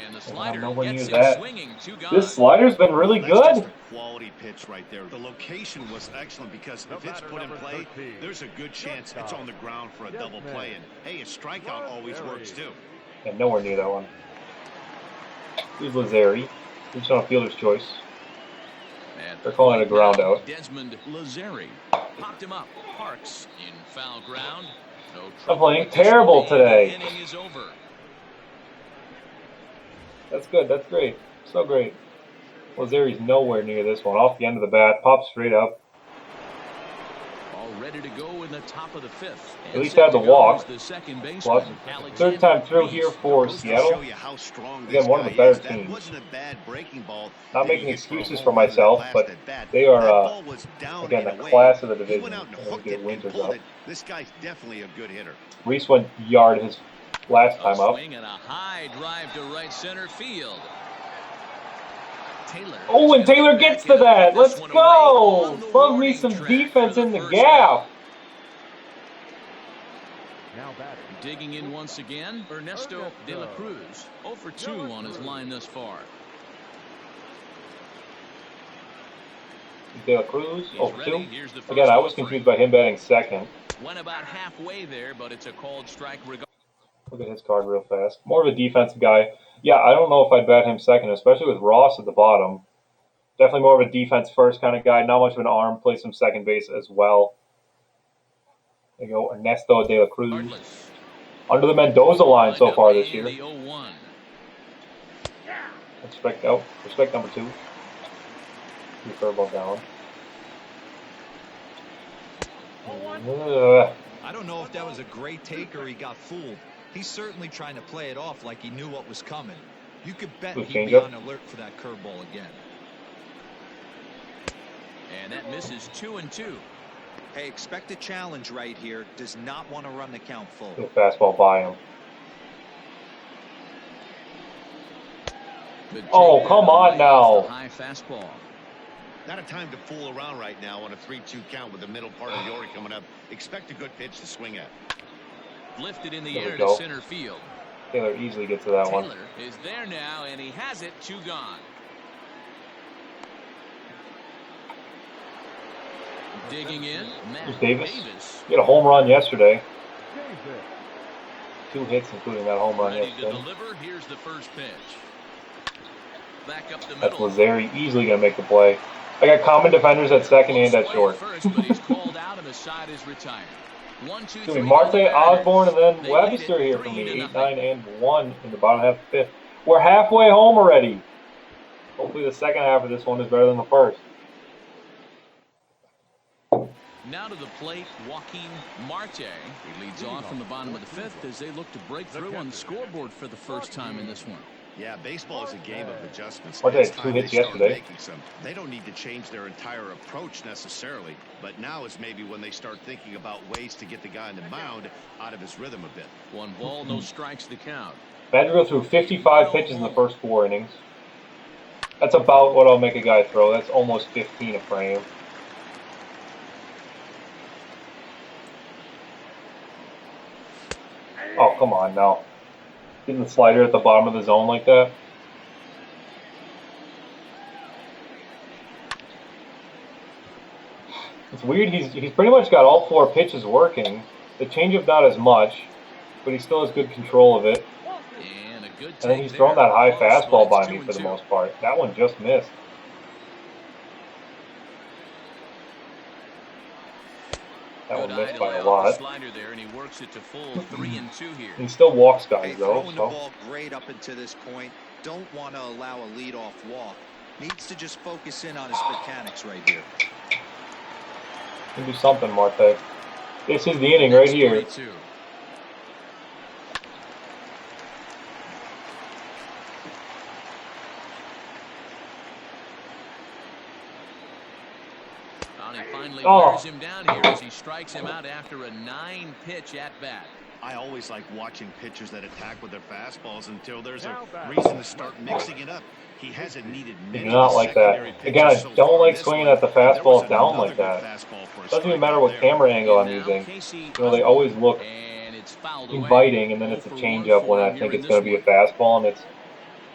And the I slider don't know when to gets use him that. swinging. 2 gone. This slider's been really Well, that's good. just a quality pitch right there. The location was excellent because if it's put in play, there's a good chance it's on the ground for a double play. And hey, a strikeout always works too. And nowhere near that one. Here's Lazari. He's on a fielder's choice. At They're calling it a point ground now, out. Desmond Lazari popped him up. Parks in foul ground. No I'm trouble playing with this terrible one, and today. The inning is over. That's good. That's great. So great. Lazari's nowhere near this one. Off the end of the bat. Pops straight up. All ready to go in the top of the 5th. At least had the walk. The second baseman, Plus, Alexander third time through Reese. here for Goes to Seattle. show you how strong Again, this one of guy the better is. That teams. wasn't a bad breaking ball. Not that making he hit for a excuses home for run in that myself, last but at bat. they are, That ball was down again, and the away. class of the He division. went out and And we hooked get it and winters pulled up. it. This guy's definitely a good hitter. Reese went yard his last A time up. swing and a high drive to right center field. Taylor Oh, and Taylor gets to that. Let's go. Love me some defense in the gap. Now batting. Digging in once again, Ernesto De La Cruz. 0 for 2 on his line thus far. De La Cruz, He's 0 for ready. 2. Here's the first Again, I was offering. confused by him batting second. Went about halfway there, but it's a called strike regardless. Look at his card real fast. More of a defensive guy. Yeah, I don't know if I'd bat him second, especially with Ross at the bottom. Definitely more of a defense first kind of guy. Not much of an arm. Plays some second base as well. There you go, Ernesto De La Cruz. Under the Mendoza line so far this year. The 0-1. Respect out. Respect number 2. Two curveball down. I don't know if that was a great take or he got fooled. He's certainly trying to play it off like he knew what was coming. You could bet Good he'd be changeup. on alert for that curveball again. And that misses 2 and 2. Hey, expect a challenge right here. Does not want to run the count full. Good fastball by him. Good Oh, take come there on the now. high fastball. Not a time to fool around right now on a 3-2 count with the middle part of the order coming up. Expect a good pitch to swing at. Lifted in the There we air go. to center field. Taylor easily gets to that Taylor one. is there now, and he has it. 2 gone. Digging in, Matt Here's Davis. He had a home run yesterday. 2 hits, including that home run Ready to yesterday. deliver. Here's the first pitch. Back up the That's middle. Lazari easily going to make the play. I got common defenders at second and at short. First, but he's called out, and the side is retired. 1, 2, It's 3. going to be Marte, Osborne, and then They lead Webster it here for 3 me. to 8, nothing. 9, and 1 in the bottom half of the 5th. We're halfway home already. Hopefully the second half of this one is better than the first. Now to the plate, Joaquin Marte. He leads off from the bottom of the 5th as they look to break through on the scoreboard for the first time in this one. Yeah, baseball is a game of adjustments. What, they It's had 2 time they hits start yesterday? making some. They don't need to change their entire approach necessarily, but now is maybe when they start thinking about ways to get the guy on the mound out of his rhythm a bit. 1 ball, no strikes to count. I had to go through 55 pitches in the first 4 innings. That's about what I'll make a guy throw. That's almost 15 a frame. Oh, come on now. Getting the slider at the bottom of the zone like that. It's weird. He's pretty much got all 4 pitches working. The changeup not as much, but he still has good control of it. And a good And then he's thrown that high fastball by me for the most part. That one just missed. That one missed by a lot. Slider there, and he works it to full 3-2 here. He still walks guys Hey, though. throwing the ball great up until this point. Don't want to allow a leadoff walk. Needs to just focus in on his mechanics right here. Can do something, Marte. This is the inning right here. 22. He finally wears him down here as he strikes him out after a 9-pitch at-bat. I always like watching pitchers that attack with their fastballs until there's a reason to start mixing it up. He hasn't needed many. Not like that. Again, I don't like swinging at the fastball down like that. Doesn't even matter what camera angle I'm using. You know, they always look inviting, and then it's a changeup when I think it's going to be a fastball, and it's,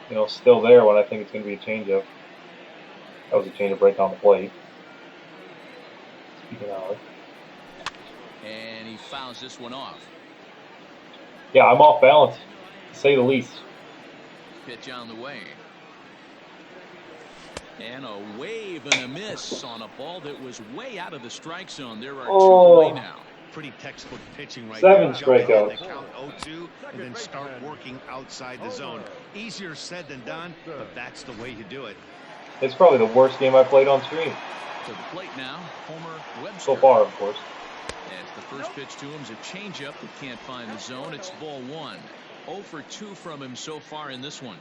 you know, still there when I think it's going to be a changeup. That was a changeup right down the plate. Speaking of. And he fouls this one off. Yeah, I'm off balance, to say the least. Pitch on the way. And a wave and a miss on a ball that was way out of the strike zone. There are 2 away now. Pretty textbook pitching right 7 there. strikeouts. They count 0-2 and then start working outside the zone. Easier said than done, but that's the way you do it. It's probably the worst game I played on stream. To the plate now, Homer Webster. So far, of course. As the first pitch to him is a changeup that can't find the zone. It's ball 1. 0 for 2 from him so far in this one.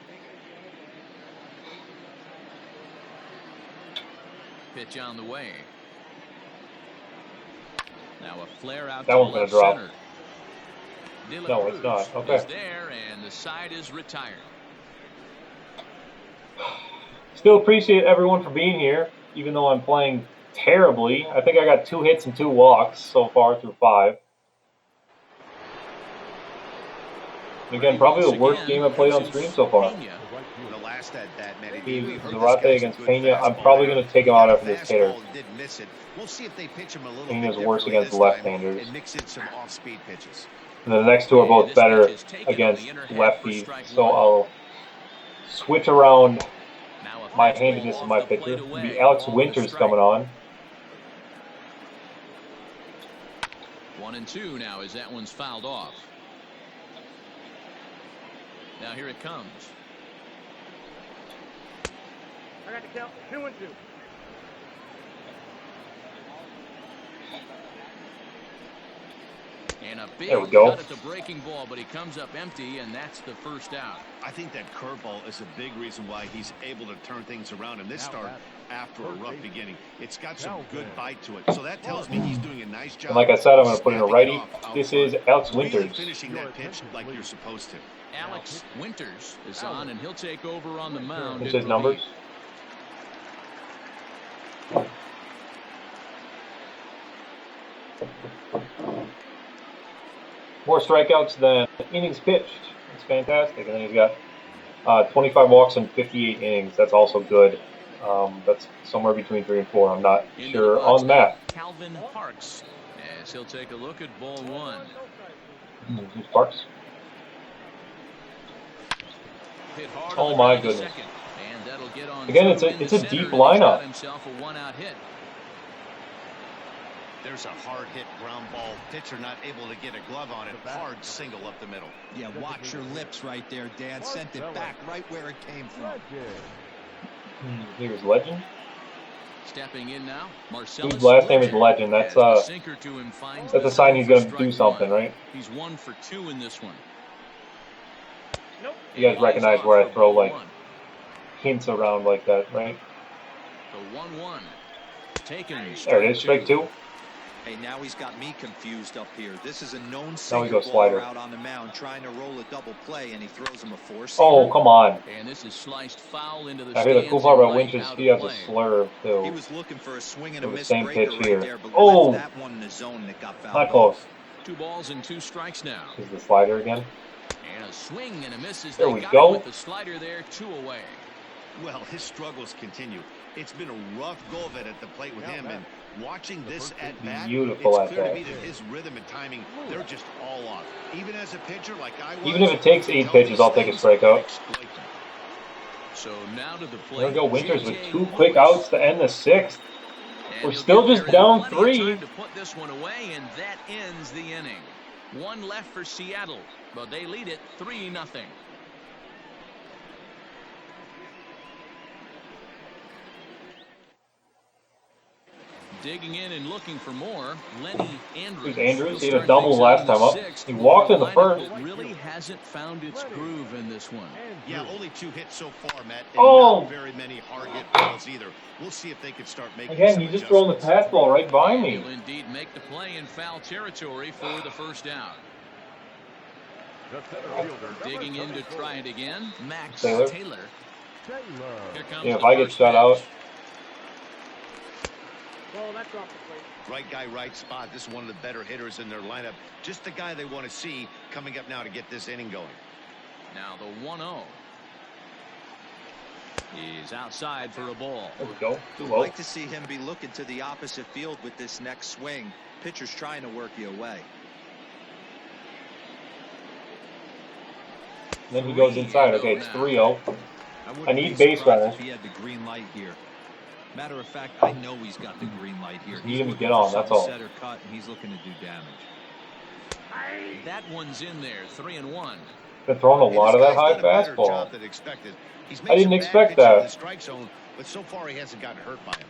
Pitch on the way. Now a flare out that to one's left drop. center. No, it's not. Okay. Is there, and the side is retired. Still appreciate everyone for being here, even though I'm playing terribly. I think I got 2 hits and 2 walks so far through 5. Again, probably the worst game I played on stream so far. The last at that, Zarate against Pena. I'm probably going to take him out after this hitter. We'll see if they pitch him a little Pena's bit worse differently against this left-handers. time and mix in some off-speed pitches. And the next 2 are both better against lefties, so I'll switch around my handedness of my pitcher. The Alex Winters coming on. 1-2 now as that one's fouled off. Now here it comes. I got to count 2-2. And a big There we go. cut at the breaking ball, but he comes up empty, and that's the first out. I think that curveball is a big reason why he's able to turn things around in this start after a rough beginning. It's got some good bite to it, so that tells me he's doing a nice job. And like I said, I'm going to put in a righty. This is Alex Winters. Finishing that pitch like you're supposed to. Alex Winters is on, and he'll take over on the mound. What's his numbers? More strikeouts than innings pitched. It's fantastic. And then he's got 25 walks in 58 innings. That's also good. That's somewhere between 3 and 4. I'm not sure on that. Calvin Parks, as he'll take a look at ball 1. Who's Parks? Hit hard Oh my goodness! second, and that'll get on Again, it's a deep lineup. Himself a 1-out hit. There's a hard hit ground ball. Pitcher not able to get a glove on it. Hard single up the middle. Yeah, watch your lips right there, Dan. Sent it back right where it came from. Here's Legend. Stepping in now, Marcellus. Whose last name is Legend? That's a sign he's going to do something, right? He's 1 for 2 in this one. Nope. You guys recognize where I throw like hints around like that, right? The 1-1. Taken. There it is, strike 2. Hey, now he's got me confused up here. This is a known Now he sinker goes baller slider. out on the mound trying to roll a double play, and he throws him a four-seamer. Oh, come on. And this is sliced foul into the I hear the cool part about Winters, he has a play. slurve He too. was looking for a swing and So a the miss same breaker pitch right here. there, but Oh! left that one in the zone that got fouled Not close. off. 2 balls and 2 strikes now. This is the slider again. And a swing and a miss as There they we got go. it with the slider there, 2 away. Well, his struggles continue. It's been a rough go of it at the plate with him, and watching this at bat, Beautiful it's at clear to bat. me that his rhythm and timing, they're just all off. Even as a pitcher like I was, Even if it takes 8 tell pitches, these I'll take a things strikeout. and exploit them. So now to the plate. There we go, Winters with J.J. 2 quick Lewis. outs to end the 6th. And We're he'll still give just Mariners down plenty of 3. time to put this one away, and that ends the inning. 1 left for Seattle, but they lead it 3-0. Digging in and looking for more, Lenny Andrews. Here's Andrews. He He'll had a start double things last out in time the up. 6th. He walked in the Lineup first. that really hasn't found its groove in this one. Yeah, only 2 hits so far, Matt, and Oh! not very many hard-hit balls either. We'll see if they can start making Again, some he's just throwing the adjustments. fastball right by And me. he'll indeed make the play in foul territory for the first down. Digging in to try it again, Max Taylor. Taylor. Here comes Yeah, if the I get first shut pitch. out, Well, that's off the plate. Right guy, right spot. This is one of the better hitters in their lineup. Just the guy they want to see coming up now to get this inning going. Now the 1-0. He's outside for a ball. there we go. Too I'd low. like to see him be looking to the opposite field with this next swing. Pitcher's trying to work you away. Then he goes inside. Okay, it's 3-0. wouldn't I need be base surprised runners. if he had the green light here. Matter of fact, I know he's got the green light here. Just need him to looking get for on, that's something all. set or cut, and he's looking to do damage. That one's in there, 3-1. Been throwing a lot of that high This guy's done a better fastball. job than expected. He's made I didn't some bad expect pitches in that. the strike zone, but so far he hasn't gotten hurt by him.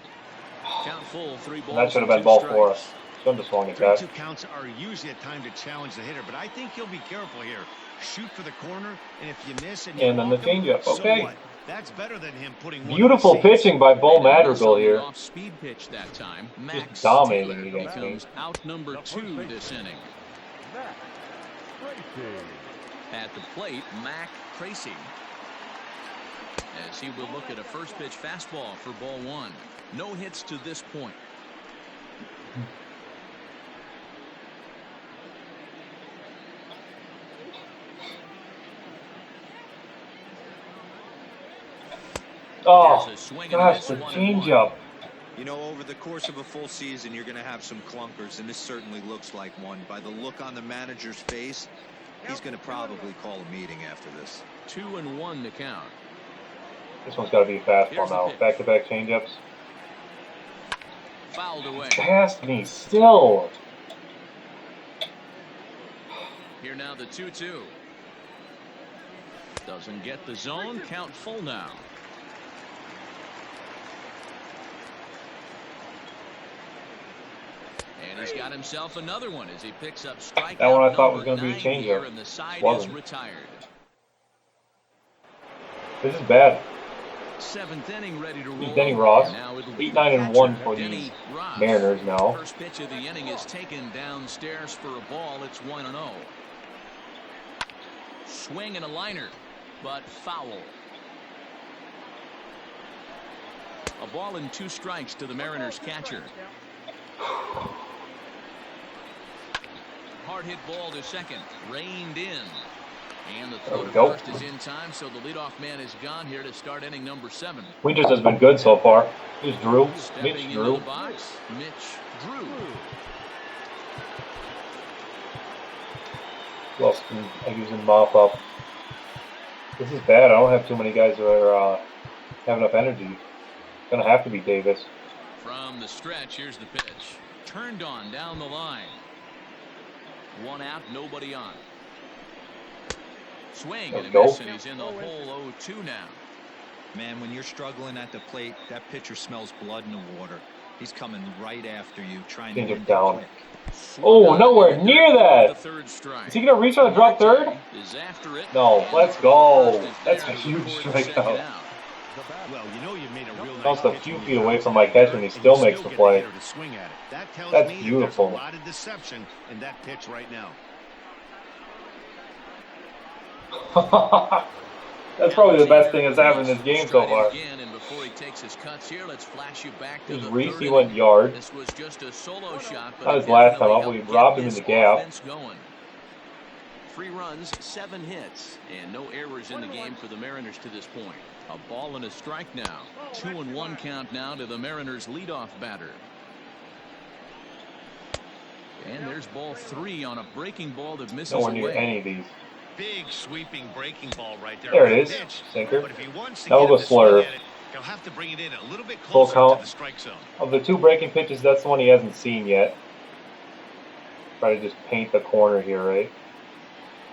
Count full, 3 balls. And that should have and been 2 ball strikes. 4. Shouldn't have swung at that. 3-2 counts are usually a time to challenge the hitter, but I think he'll be careful here. Shoot for the corner, and if you miss and you And then the walk him, changeup. so Okay. what? That's better than him putting one Beautiful in the seats. pitching by Bo Made a miss Madrigal on the here. off-speed pitch that time. Max dominating Taylor against me. becomes out number 2 this inning. At the plate, Mac Tracy. As he will look at a first pitch fastball for ball 1. No hits to this point. Oh, There's a swing and a gosh, miss, the 1-1. changeup. You know, over the course of a full season, you're going to have some clunkers, and this certainly looks like one. By the look on the manager's face, he's going to probably call a meeting after this. 2-1 to count. This one's got to be a fastball Here's the now. pitch. Back-to-back changeups. Fouled away. Past me still. Here now the 2-2. Doesn't get the zone. Count full now. And he's got himself another one as he picks up strikeout That one I thought was number going to be a 9 here, changeup. and the side is Wasn't. retired. This is bad. 7th inning ready to roll. Here's Denny Ross. And now it'll be 8-9-1 for Denny these Ross. Mariners now. First pitch of the inning is taken downstairs for a ball. It's 1-0. Swing and a liner, but foul. A ball and 2 strikes to the Mariners catcher. Hard hit ball to second, reined in. And the throw There we to go. first is in time, so the leadoff man is gone here to start inning number 7. Winters has been good so far. Here's Drew. Stepping Mitch into Drew. the box, Mitch Drew. Who else can I use in mop up? This is bad. I don't have too many guys who are have enough energy. Gonna have to be Davis. From the stretch, here's the pitch. Turned on down the line. 1 out, nobody on. Swing There and a we go. miss, and he's in the hole 0-2 now. Man, when you're struggling at the plate, that pitcher smells blood in the water. He's coming right after you, trying to Change it end it down. quick. Oh, nowhere near that. The third strike. Is he going to reach on the drop third? Is after it. No, let's go. That's a huge strikeout. Well, you know you've made a real nice Almost a pitch few when feet you away bounce from it my like catcher, that, and he you still makes the get play. hitter to swing at it. That tells That's me beautiful. that there's a lot of deception in that pitch right now. That's probably the best thing that's happened in this game so far. Again, and before he takes his cuts here, let's flash you back to Here's the Reese, third he went inning. yard. This was just a solo shot, but Not it his last time definitely up, we helped robbed get him in this the gap. offense going. 3 runs, 7 hits, and no errors in the game for the Mariners to this point. A ball and a strike now. 2-1 count now to the Mariners' leadoff batter. And there's ball 3 on a breaking ball that misses Nowhere near away. any of these. Big sweeping breaking ball right there. There it is. Pitch. Sinker. But if he wants to Now get we'll him go to swing slurve. at it, he'll have to bring it in a little bit Full closer count. to the strike zone. Of the 2 breaking pitches, that's the one he hasn't seen yet. Try to just paint the corner here, right?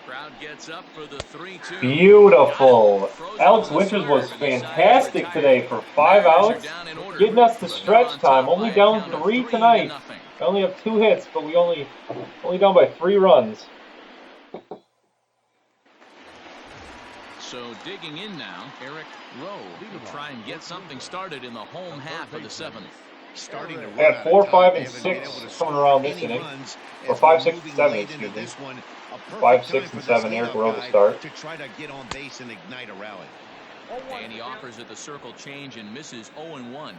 Crowd gets up for the 3-2. Beautiful. Alex Winters was fantastic today for 5 outs, getting us to stretch time. Only down 3 tonight. I only have 2 hits, but we only down by 3 runs. So digging in now, Eric Rowe to try and get something started in the home half of the 7th. Starting to I got 4, 5, and 6 coming around this inning. Or 5, 6, and 7, excuse me. 5, 6, and 7, Eric Rowe to start. To try to get on base and ignite a rally. And he offers it the circle change and misses 0-1.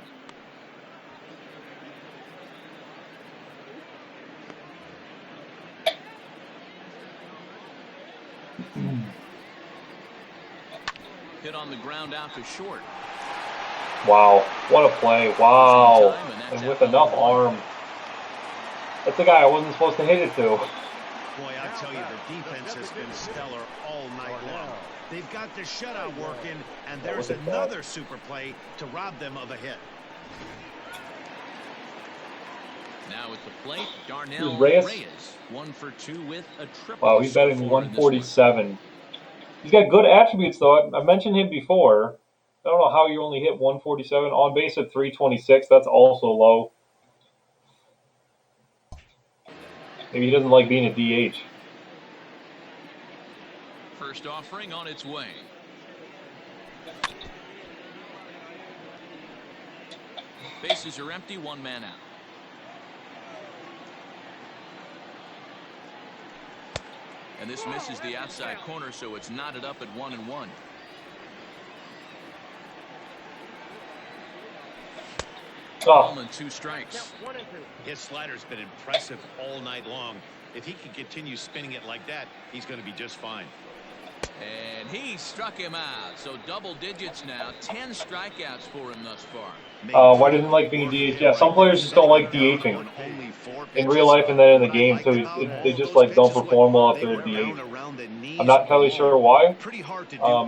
Hit on the ground out to short. Wow, what a play. Wow. And with enough arm. That's the guy I wasn't supposed to hit it to. Boy, I tell you, the defense has been stellar all night long. They've got the shutout working, and there's another super play to rob them of a hit. Now at the plate, Darnell Reyes. 1 for 2 with a triple. Wow, he's batting 147. He's got good attributes, though. I mentioned him before. I don't know how you only hit 147. On base at 326. That's also low. Maybe he doesn't like being a DH. First offering on its way. Bases are empty, 1 man out. And this misses the outside corner, so it's knotted up at 1-1. Oh. And 2 strikes. His slider's been impressive all night long. If he can continue spinning it like that, he's going to be just fine. And he struck him out. So double digits now. 10 strikeouts for him thus far. Why didn't like being DH? Yeah, some players just don't like DHing in real life and then in the game too. They just like don't perform well if they're a DH. I'm not entirely sure why.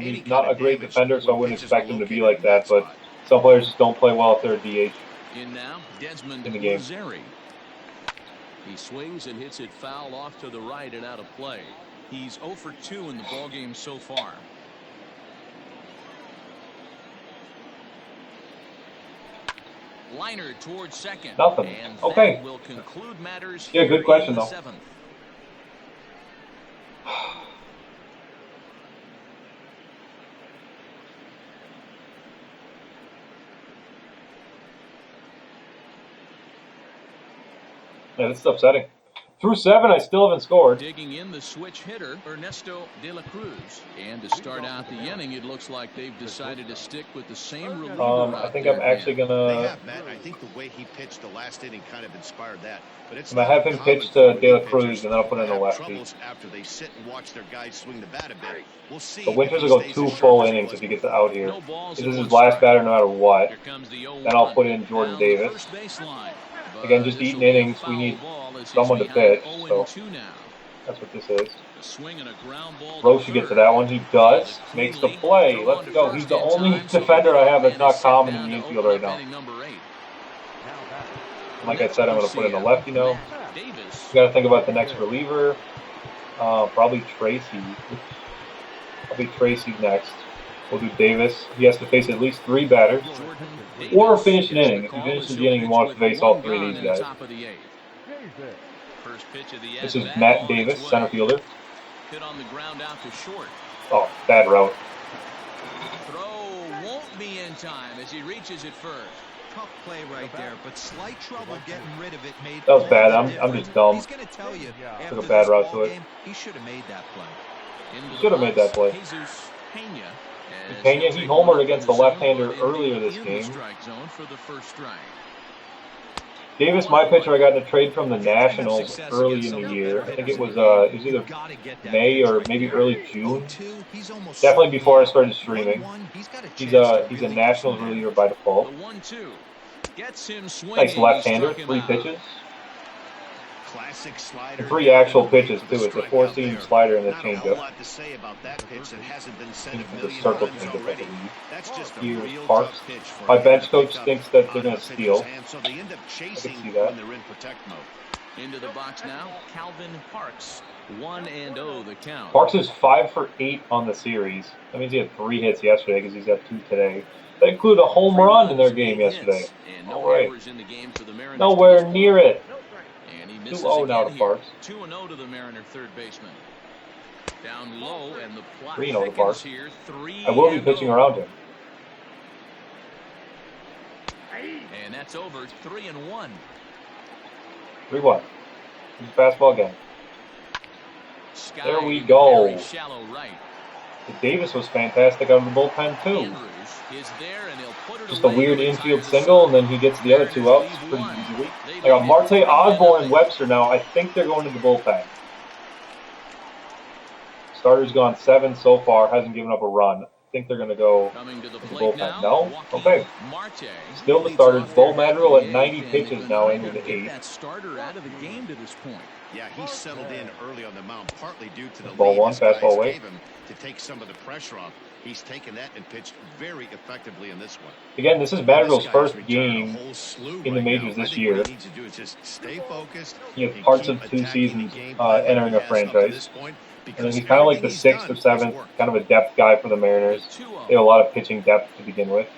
He's not a great defender, so I wouldn't expect him to be like that. But some players just don't play well if they're a DH. In now, Desmond in the game. Lazeri. He swings and hits it foul off to the right and out of play. He's 0 for 2 in the ballgame so far. Liner towards second. Nothing. And okay. That will conclude matters. Yeah, good question though. 7th. Yeah, this is upsetting. Through 7, I still haven't scored. Digging in the switch hitter, Ernesto De La Cruz. And to start out the inning, it looks like they've decided to stick with the same reliever. I think I'm actually They gonna. have, Matt. I think the way he pitched the last inning kind of inspired that. But it's I'm gonna have him pitch to De La Cruz, and then I'll put in a lefty. Troubles after they sit and watch their guys swing the bat a bit. We'll see. The Winters if will he go stays 2 as sharp full as he innings was if he gets out here. No balls This and is his 1 last strike. batter no matter what. Here comes the 0-1. Then I'll put in Jordan Down the Davis. first baseline. Again, just This eating will be a innings. We foul need ball as he's someone to behind pitch, 0-2 now. That's what this is. A swing and a ground ball to Rowe should get to third. that one. He does. Makes the play. Let's go. He's the only defender I have that's not common in the infield right now. Like I said, I'm going to put in a lefty now. Davis. We got to think about the next reliever. Probably Tracy. Probably Tracy next. We'll do Davis. He has to face at least 3 batters. Or finish an inning. If he finishes the inning, he wants to face all 3 of these guys. first pitch of the This is at-bat Matt on Davis, its center way. fielder. Hit on the ground out to short. Oh, bad route. Throw won't be in time as he reaches it first. Tough play right there, but slight trouble getting rid of it made That was all bad. the I'm difference. just dumb. He's going to tell you after Took a bad this route to ball it. game, he should have made that play. Into the Should have made that box, play. Jesus Pena. as Pena, he'll he take homered one up against in the zone, left-hander but earlier ending this in game. the strike zone for the first strike. Davis, my pitcher, I got in a trade from the If you're gonna have Nationals success early against in some the of the year. better I think it hitters in was the game, it was you've either gotta get that May pitch or right maybe there. early June. 0-2, he's almost Definitely certainly before I in. started streaming. 1-1, he's got a He's chance to a really get Nationals some reliever damage. by The default. 1-2 gets him swinging. Nice He left-hander, struck him 3 out. pitches. Classic slider. And 3 down actual and away pitches for the too. It's a strikeout 4-seam there. slider and a Not a whole changeup. lot to say about that pitch that hasn't been said This a is a million circle times changeup, I already. believe. That's just a Here's real Parks. tough pitch for My a hitter bench to coach pick up thinks that out they're of going a to pitcher's steal. hand, so they end up chasing see that. when they're in protect mode. Into the box now, Calvin Parks. 1-0 the count. Parks is 5 for 8 on the series. That means he had 3 hits yesterday because he's got 2 today. That included a home 3 run in their runs, game 8 yesterday. hits, and no All right. errors in the game for the Mariners. Nowhere to this near point. it. And he misses 2-0 now again to here. Parks. 2-0 to the Mariner third baseman. Down low, and the plot 3-0 to thickens Parks. here. 3 I will be pitching around him. And that's over. 3-1. 3-1. He's fastball again. Sky There we in go. very shallow right. Davis was fantastic out of the bullpen too. Andrews is there, and he'll put it Just a away weird to infield retire single, and the then he gets the other 2 outs Mariners lead pretty one. easily. They I got lead Marte, it Osborne, and 3-0. Webster now. I think they're going to the bullpen. Starter's gone 7 so far, hasn't given up a run. I think they're going to go Coming to the to the plate bullpen. now, No? Joaquin Okay. Marte. Still the Leads starters. off Bo their Madrigal at half of 90 the eighth, and they've pitches been now unable into to the get 8th. that starter out of the game to this point. Yeah, he settled in early on the mound, partly due to the Ball lead 1, his guys fastball away. gave him to take some of the pressure off. He's taken that and pitched very effectively in this one. Again, this is Madrigal's This guy's first retired a game whole slew in the right majors now. I this think year. what he needs to do is just stay focused. He has and parts keep of 2 attacking seasons the game plan like entering he a has up to franchise. this point, And then because he's kind of like the everything he's 6th or done has 7th, worked. kind of a depth guy for the Mariners. 2-0. They have a lot of pitching depth to begin with.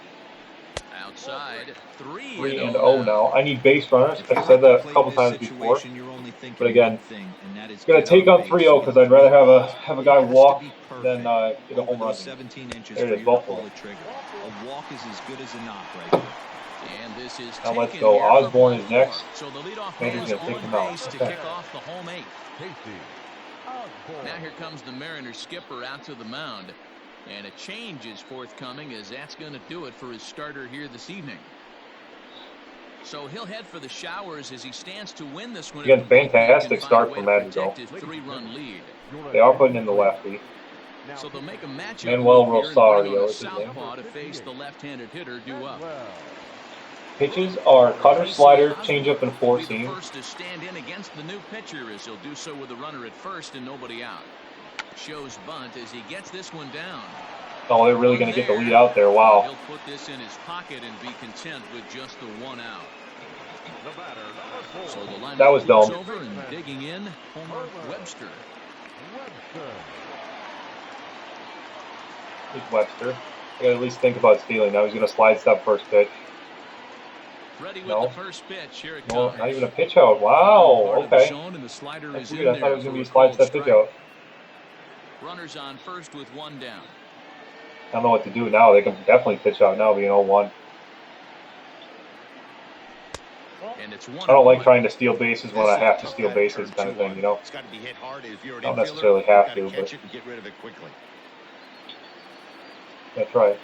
Outside, 3-0 now. I need base runners. If you're I've said at the that a plate couple in this times before. situation, you're only thinking But again, one thing, and that is Gonna get take on base. 3-0 You because got I'd rather 3 balls. have a It guy has to walk be than perfect get a home over run. those 17 inches There it for is, you ball to pull 4. the trigger. A walk is as good as a knock right there. And this is Now let's taken go. here for Osborne ball is next. 4. So the leadoff man Mariners is gonna take on him out. base to Okay. kick off the home 8th. Now here comes the Mariners skipper out to the mound. And a change is forthcoming, as that's going to do it for his starter here this evening. So he'll head for the showers as he stands to win this one. Again, fantastic start from Madrigal. His 3-run lead. They are putting in the lefty. So they'll make a matchup Manuel move here and Rosario bring on a is his name. southpaw to face the left-handed hitter due up. Pitches are cutter, slider, changeup, and He'll be the 4-seam. first to stand in against the new pitcher, as he'll do so with a runner at first and nobody out. Shows bunt as he gets this one down. Oh, they're really going to get the lead out there. Wow. He'll put this in his pocket and be content with just the 1 out. So the lineup That was flips dumb. over and digging in, Homer Webster. It's Webster. I got to at least think about stealing. Now he's going to slide step first pitch. Ready with No. the first pitch. Here it No, comes. not even a pitch out. Wow. Part of the Okay. zone, and the slider That's is in weird. I thought there it was going to for be a a slide called step pitch strike. out. Runners on first with 1 down. I don't know what to do now. They can definitely pitch out now, being 0-1. And it's I don't like trying to steal bases when I have to steal bases kind of thing, you know? It's got to be hit hard. If you're an Don't infielder, necessarily you've have got to, catch but it and get rid of it quickly. that's right.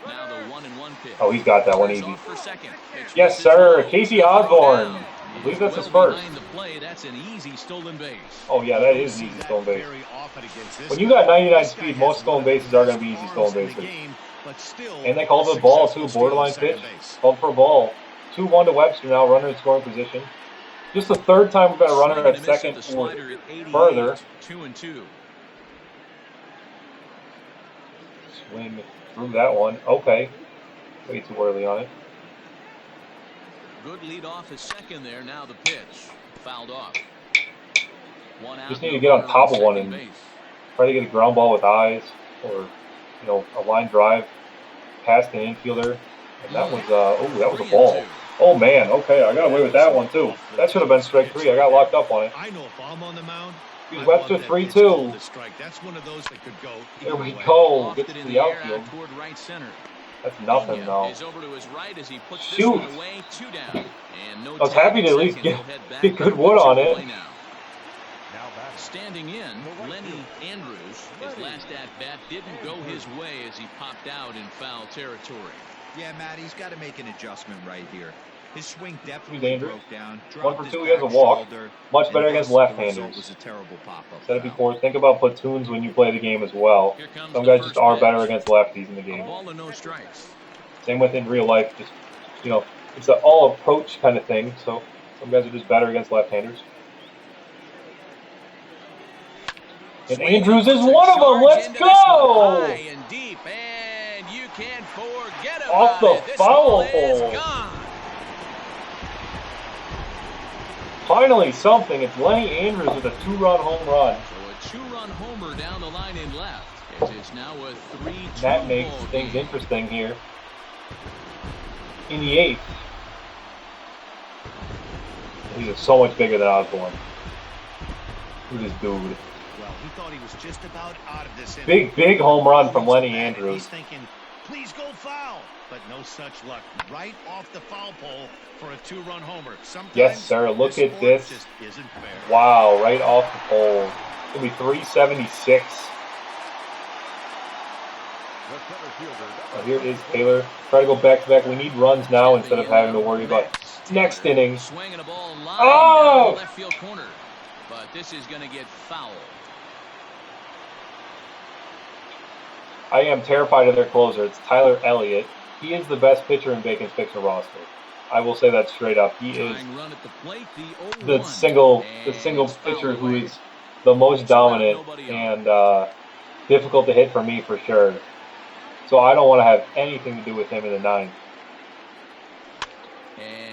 Now the 1-1 pitch. Oh, he's got that one Runners easy. off for second. Pitch Yes, misses sir. low. Casey Throw Osborne. down. I believe He that's is his well first. behind the play. That's an easy stolen base. Oh, yeah, that is See easy that stolen base. very often against this When you guy. got 99 This guy speed, has most stolen one of the bases are going best to be easy arms stolen in the bases. game, but still And they called it a ball, too. successful steal Borderline at second pitch. base. Called for a ball. 2-1 to Webster now, runner in scoring position. Just the third time we've got a runner Swing and at a miss at second the or slider at 88, further. 2-2. Swing through that one. Okay. Way too early on it. Good lead off his second there. Now the pitch. Fouled off. 1 out. Just need to no get on runner top of one second and base. try to get a ground ball with eyes or, a line drive past an infielder. And that was, that was a ball. Oh, man. Okay, I got away with that one, too. That should have been strike 3. I got locked up on it. I know if I'm on the mound, He's I Webster want that 3-2. pitch called a strike. That's one of those that could go There either we way. go. Lofted Gets to in the the air outfield. out toward right center. That's nothing, Pena though. is over to his right as he puts this Shoot. one away. 2 down. And no I was tag happy at to at least second. He'll head back get to good the wood pitcher on to it. play now. Standing in, Lenny Andrews, his last at-bat didn't go his way as he popped out in foul territory. Yeah, Matt, he's got to make an adjustment right here. His swing definitely dangerous. broke down. 1 for His 2, he has a back walk. shoulder, Much and better against thus the left-handers. result was a terrible pop-up Said it foul. before, think about platoons when you play the game as well. Here comes Some the guys just first are pitch. better against lefties in the A game. ball and no strikes. Same with in real life. Just, you know, it's an all-approach kind of thing. So some guys are just better against left-handers. And Andrews is one of them. Let's go! High and deep, and you can't forget about Off the it. This foul ball is pole. gone. Finally something. It's Lenny Andrews with a 2-run home run. So a 2-run homer down the line in left. It is now a 3-2 That makes ball things game. interesting here. In the 8th. He's so much bigger than Osborne. Who's this dude? Well, he thought he was just about out of this inning. Big home run from Almost Lenny batted. Andrews. He's thinking, please go foul. But no such luck. Right off the foul pole for a 2-run homer. Sometimes Yes, sir. Look at sport this. just isn't fair. Wow, right off the pole. It's going to be 376. Here is Taylor. Try to go back-to-back. We need runs now instead of having to worry about next inning. Swinging a ball line Oh! down the left field corner. But this is going to get foul. I am terrified of their closer. It's Tyler Elliott. He is the best pitcher in Bacon's Fictional roster. I will say that straight up. He is Run at the plate, the single pitcher who is the most dominant and difficult to hit for me for sure. So I don't want to have anything to do with him in the 9th.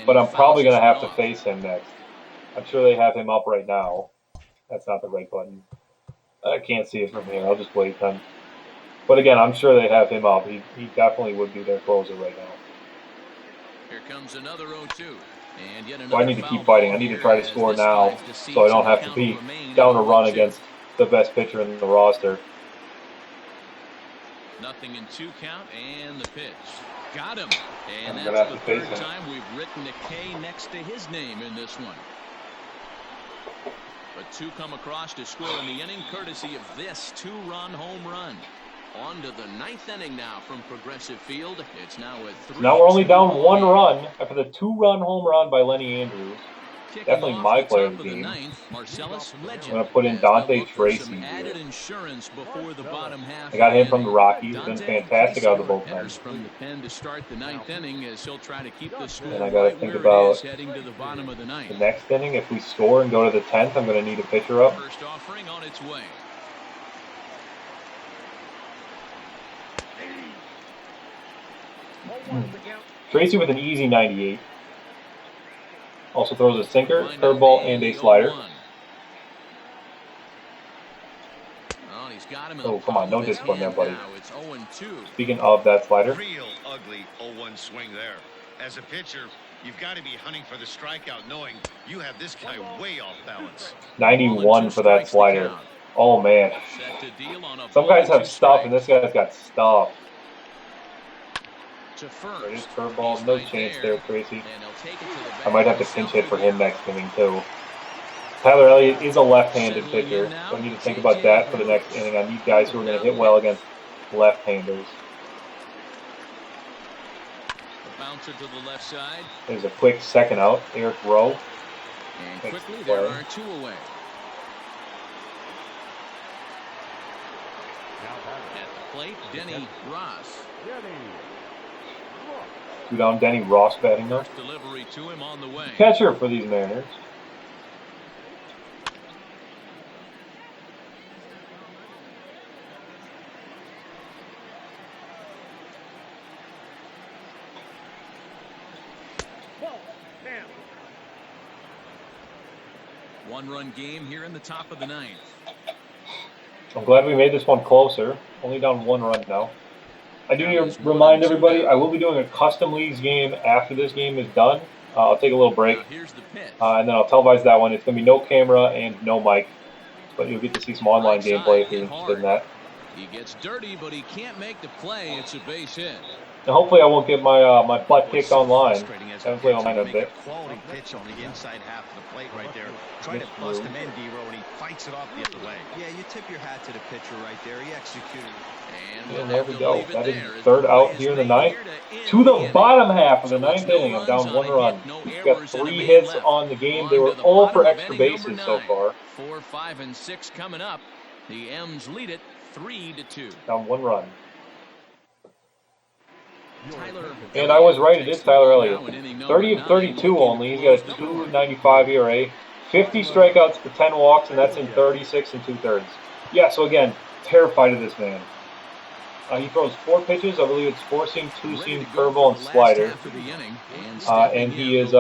But I'm probably going to have to face him next. I'm sure they have him up right now. That's not the right button. I can't see it from here. I'll just wait then. But again, I'm sure they have him up. He definitely would be their closer right now. Here comes another 0-2. And yet So I need to keep fighting. I need to try to score now so I don't have to be down a run against the best pitcher in the roster. Nothing in 2 count, and the pitch. Got him. And I'm gonna that's have the to face 3rd him. time we've written a K next to his name in this one. But 2 come across to score in the inning, courtesy of this 2-run home run. On to the 9th inning now from Progressive Field. It's now a 3-2. Now we're only down 1 run after the 2-run home run by Lenny Andrews. Definitely my player of the game. Marcellus Legend. I'm going to put in Dante Tracy Added here. insurance before the bottom half. I got him from the Rockies. He's been fantastic out of the bullpen. Headers from the pen to start the 9th inning as he'll try to keep the score And I gotta right think where about it is heading to the bottom of the 9th. The next inning, if we score and go to the 10th, I'm going to need a pitcher up. First offering on its way. Tracy with an easy 98. Also throws a sinker, curveball, and a slider. Oh, come on, no discipline there, buddy. Speaking of that slider. Real ugly 0-1 swing there. As a pitcher, you've got to be hunting for the strikeout, knowing you have this guy way off balance. 91 for that slider. Oh, man. Some guys have stuff, and this guy's got stuff. There's curveball, no chance there, Tracy. I might have to pinch hit for him next inning, too. Tyler Elliott is a left-handed pitcher, so I need to think about that for the next inning. I need guys who are going to hit well against left-handers. Bouncer to the left side. There's a quick second out. Eric Rowe. And quickly there are 2 away. At the plate, Denny Ross. 2 down, Denny Ross batting though. Delivery to him on the way. Catcher for these Mariners. One-run game here in the top of the 9th. I'm glad we made this one closer. Only down 1 run now. I do need to remind everybody, I will be doing a custom leagues game after this game is done. I'll take a little break, and then I'll televise that one. It's going to be no camera and no mic, but you'll get to see some online gameplay if you're interested in that. He gets dirty, but he can't make the play. It's a base hit. And hopefully I won't get my my butt kicked online. I haven't played online a bit. Quality pitch on the inside half of the plate right there. Trying to bust him in, D-Row, and he fights it off the other way. Yeah, you tip your hat to the pitcher right there. He executed. And there we go. That is third out here in the ninth. To the bottom half of the ninth inning, I'm down 1 run. We've got 3 hits on the game. They were all for extra bases so far. 4, 5, and 6 coming up. The M's lead it 3-2. Down 1 run. And I was right, it is Tyler Elliott. 30 of 32 only. He's got a 2.95 ERA, 50 strikeouts to 10 walks, and that's in 36 2/3. Yeah, so again, terrified of this man. He throws 4 pitches. I believe it's 4-seam, 2-seam, curveball, and slider. And he is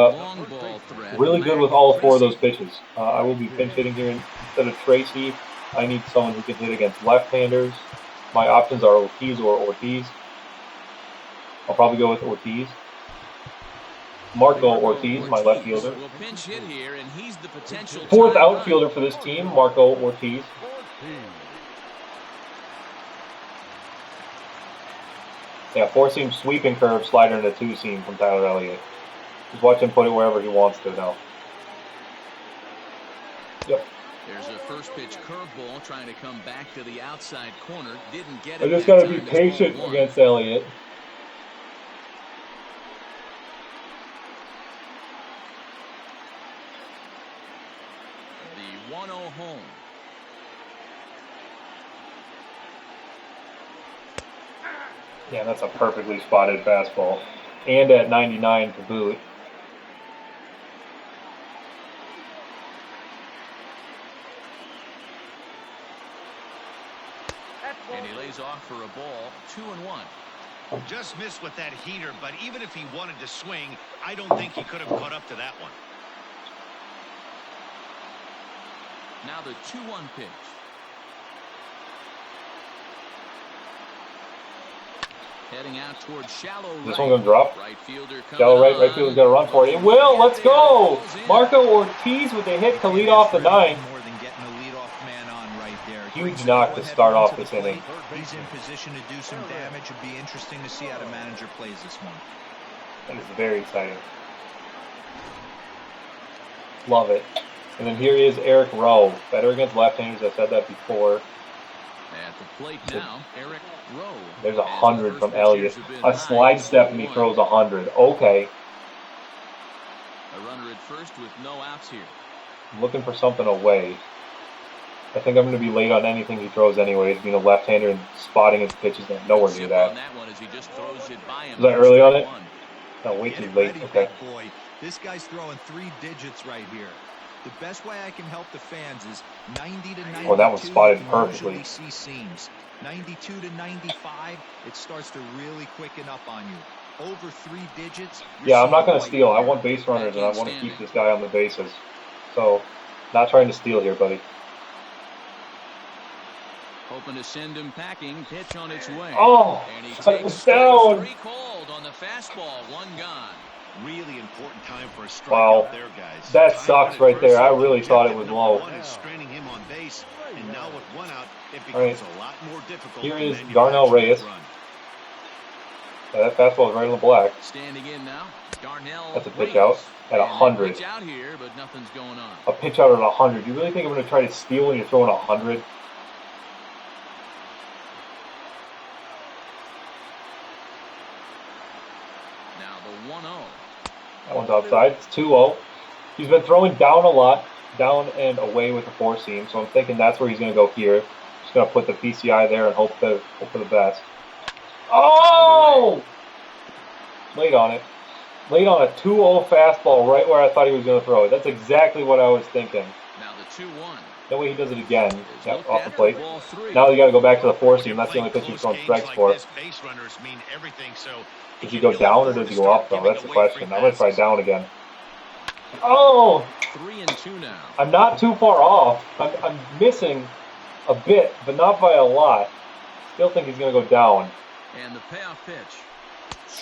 really good with all 4 of those pitches. I will be pinch hitting here instead of Tracy. I need someone who can hit against left-handers. My options are Ortiz or Ortiz. I'll probably go with Ortiz. Marco Ortiz, my left fielder. 4th outfielder for this team, Marco Ortiz. Yeah, 4-seam sweeping curve, slider, and a 2-seam from Tyler Elliott. Just watch him put it wherever he wants to now. Yep. There's a first pitch curveball trying to come back to the outside corner. Didn't get it. I just got to be patient against Elliott. The 1-0 home. Yeah, that's a perfectly spotted fastball. And at 99 to boot. And he lays off for a ball, 2-1. Just missed with that heater, but even if he wanted to swing, I don't think he could have caught up to that one. Now the 2-1 pitch. Heading out towards shallow right. This one gonna drop. Right fielder shallow right. Right fielder's got to run for it. It will. Let's go. Marco Ortiz with a hit to lead off the 9th. More than getting a leadoff man on right there. Huge knock to start off this inning. He's in position to do some damage. It'd be interesting to see how the manager plays this one. That is very exciting. Love it. And then here is Eric Rowe. Better against left-handers. I said that before. At the plate now, Eric Rowe. There's 100 from Elliott. A slide step and he throws 100. Okay. A runner at first with no outs here. I'm looking for something away. I think I'm going to be late on anything he throws anyways, being a left-hander and spotting his pitches. Nowhere near that. Was I early on it? No, way too late. Okay. Boy, this guy's throwing 3 digits right here. The best way I can help the fans is 90 to 92. Oh, that was spotted perfectly. See seams. 92 to 95, it starts to really quicken up on you. Over 3 digits. Yeah, I'm not going to steal. I want base runners, and I want to keep this guy on the bases. So, not trying to steal here, buddy. Hoping to send him packing. Pitch on its way. Oh, it was down. 3 called on the fastball. 1 gone. Really important time for a strikeout Wow, there, guys. that sucks right there. I really thought it was low. One is straining him on base, and now with 1 out, it becomes right. a lot more difficult. Here to is manufacture Darnell that Reyes. run. Yeah, that fastball is right on the black. Standing in now, Darnell. That's a pitch out at 100. Pitch out here, but nothing's going on. A pitch out at 100. You really think I'm going to try to steal when you're throwing 100? Now the 1-0. That one's outside. It's 2-0. He's been throwing down a lot, down and away with the 4-seam, so I'm thinking that's where he's going to go here. Just going to put the PCI there and hope for the best. Oh! Late on it. Late on a 2-0 fastball right where I thought he was going to throw it. That's exactly what I was thinking. Now the 2-1. That way he does it again. Yep, off the plate. Now you got to go back to the 4-seam. That's the only pitch he's throwing strikes for. Base runners mean everything, so Does he go down or does he go up, though? That's the question. I'm going to try down again. Oh! 3-2 now. I'm not too far off. I'm missing a bit, but not by a lot. Still think he's going to go down. And the payoff pitch.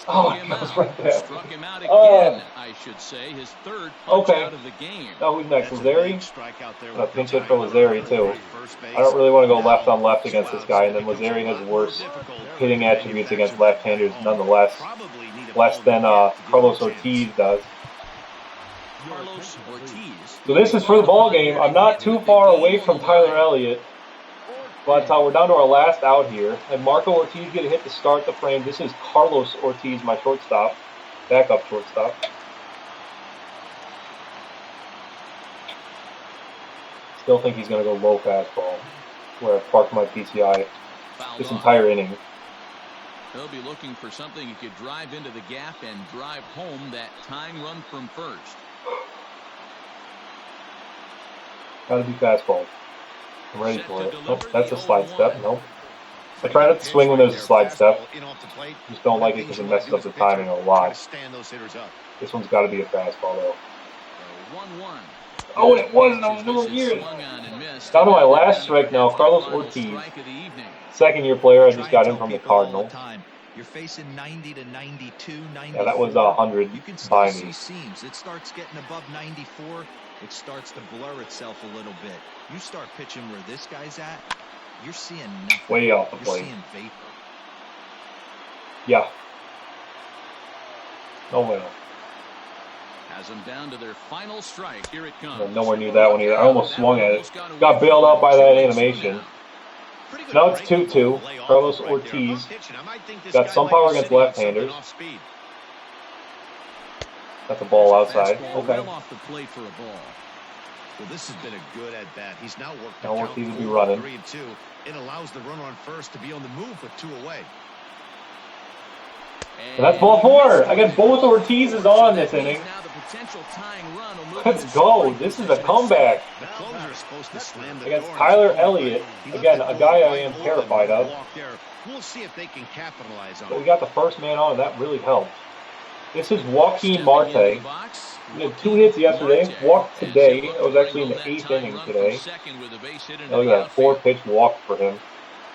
Oh, Struck him that was out. right there. Struck him out again, I should say. His third punch Okay. out of the game. Now who's next? That's a big Lazeri? strikeout there And a with pinch pitch hit for count runner Lazeri, at too. first I don't base. really want to go left Now, on left against this Schwab's, guy, and then becomes a Lazeri has lot more worse difficult hitting to attributes against manufacture that left-handers at home. nonetheless. Probably need a Less ball in the than gap to give him a Carlos chance. Ortiz does. Carlos Ortiz. So this is for the ball game. I'm not too far away from Tyler Elliott, but we're down to our last out here. And Marco Ortiz get a hit to start the frame. This is Carlos Ortiz, my shortstop, backup shortstop. Still think he's going to go low fastball, where I parked my PCI this entire inning. He'll be looking for something he could drive into the gap and drive home that tying run from first. Got to be fastball. I'm ready for it. Oh, that's a slide step. Nope. I try not to swing when there's a slide step. Just don't like it because it messes up the timing a lot. This one's got to be a fastball, though. 1-1. Oh, it was, and I was nowhere near it. Down to my last strike now, Carlos Ortiz. Second-year player, I just got in from the Cardinals. You're facing 90 to 92, 94. Yeah, that was 100 You can still by see me. seams. It starts getting above 94. It starts to blur itself a little bit. You start pitching where this guy's at, you're seeing nothing. Way off the You're plate. seeing vapor. Yeah. No way. Has them down to their final strike. Here it comes. Nowhere near that one either. I almost swung at it. Got bailed out by that animation. Now it's 2-2. Carlos Ortiz got some power against left-handers. That's a ball outside. Okay. Well off the plate for a ball. Well, this has been a good at-bat. He's now worked Now the Ortiz count will be 4, running. 3-2. It allows the runner on first to be on the move with 2 away. And that's ball 4. I got both Ortizes on this inning. Let's go. This is a comeback. The closer is supposed to slam the Against door. Tyler Elliott. Again, a guy I am terrified of. We'll see if they can capitalize on But we it. got the first man on, and that really helped. This is Joaquin Marte. He had 2 hits yesterday, walked today. It was actually in the 8th inning today. Look at that, 4-pitch walk for him.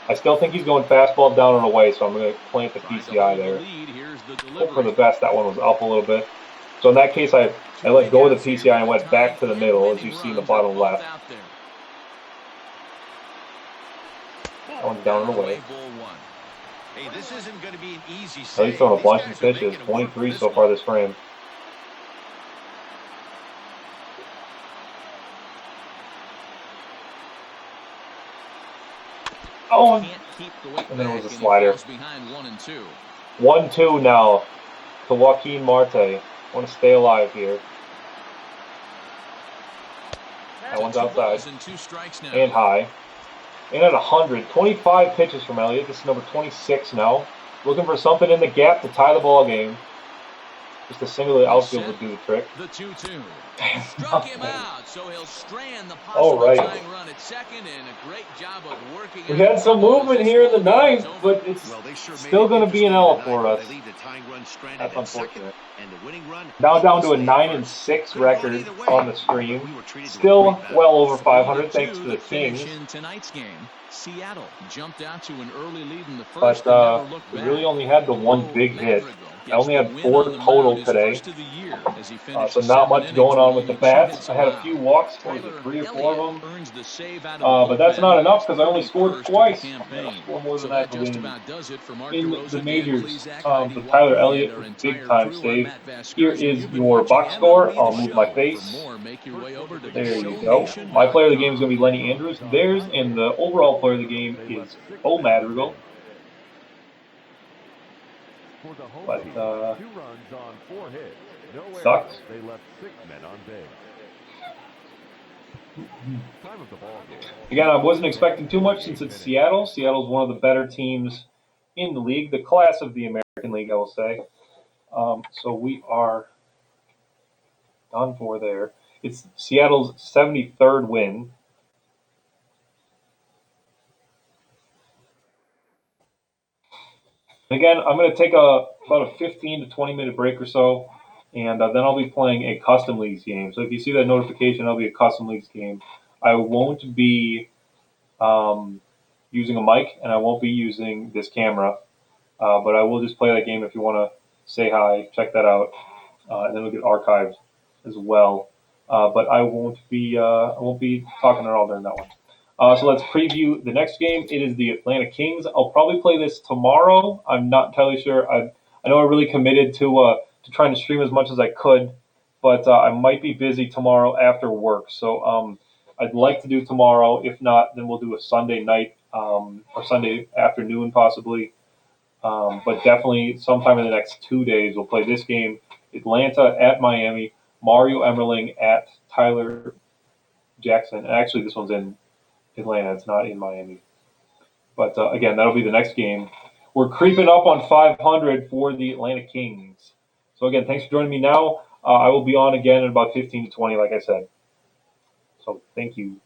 I still think he's going fastball down and away, so I'm going to plant the PCI there. Hope for the best. That one was up a little bit. So in that case, I let go of the PCI and went back to the middle, as you see in the bottom left. That one's down and away. Hey, this isn't going to be an easy He's save. throwing a These bunch guys of are pitches, making it work 23 for so this far one. this frame. Oh, and then it was a slider. 1-2 now to Joaquin Marte. Want to stay alive here. That one's outside and high. And at 100, 25 pitches from Elliott. This is number 26 now. Looking for something in the gap to tie the ball game. Just a single to the outfield would do the trick. The 2-2. Struck him out, so he'll strand the possible tying run at second, and a great job of working. We had some movement here in the 9th, but it's still going to be an L for us. That's unfortunate. Now down to a 9-6 record on the stream. Still well over 500 thanks to the Kings. Tonight's game, Seattle jumped out to an early lead in the first. But we really only had the one big hit. I only had 4 total today. So not much going on with the bats. I had a few walks, what was it, 3 or 4 of them? But that's not enough because I only scored twice. I'm going to score more than that to win in the majors. So Tyler Elliott with big time save. Here is your box score. I'll move my face. There you go. My player of the game is going to be Lenny Andrews. Theirs and the overall player of the game is Bo Madrigal. But sucks. Again, I wasn't expecting too much since it's Seattle. Seattle's one of the better teams in the league, the class of the American League, I will say. So we are done for there. It's Seattle's 73rd win. Again, I'm going to take about a 15 to 20 minute break or so, and then I'll be playing a custom leagues game. So if you see that notification, that'll be a custom leagues game. I won't be using a mic, and I won't be using this camera. But I will just play that game if you want to say hi, check that out, and then it'll get archived as well. But I won't be talking at all during that one. So let's preview the next game. It is the Atlanta Kings. I'll probably play this tomorrow. I'm not entirely sure. I know I really committed to trying to stream as much as I could, but I might be busy tomorrow after work. So I'd like to do tomorrow. If not, then we'll do a Sunday night or Sunday afternoon possibly. But definitely sometime in the next 2 days, we'll play this game. Atlanta at Miami. Mario Emerling at Tyler Jackson. And actually, this one's in Atlanta. It's not in Miami. But again, that'll be the next game. We're creeping up on 500 for the Atlanta Kings. So again, thanks for joining me now. I will be on again in about 15 to 20, like I said. So thank you.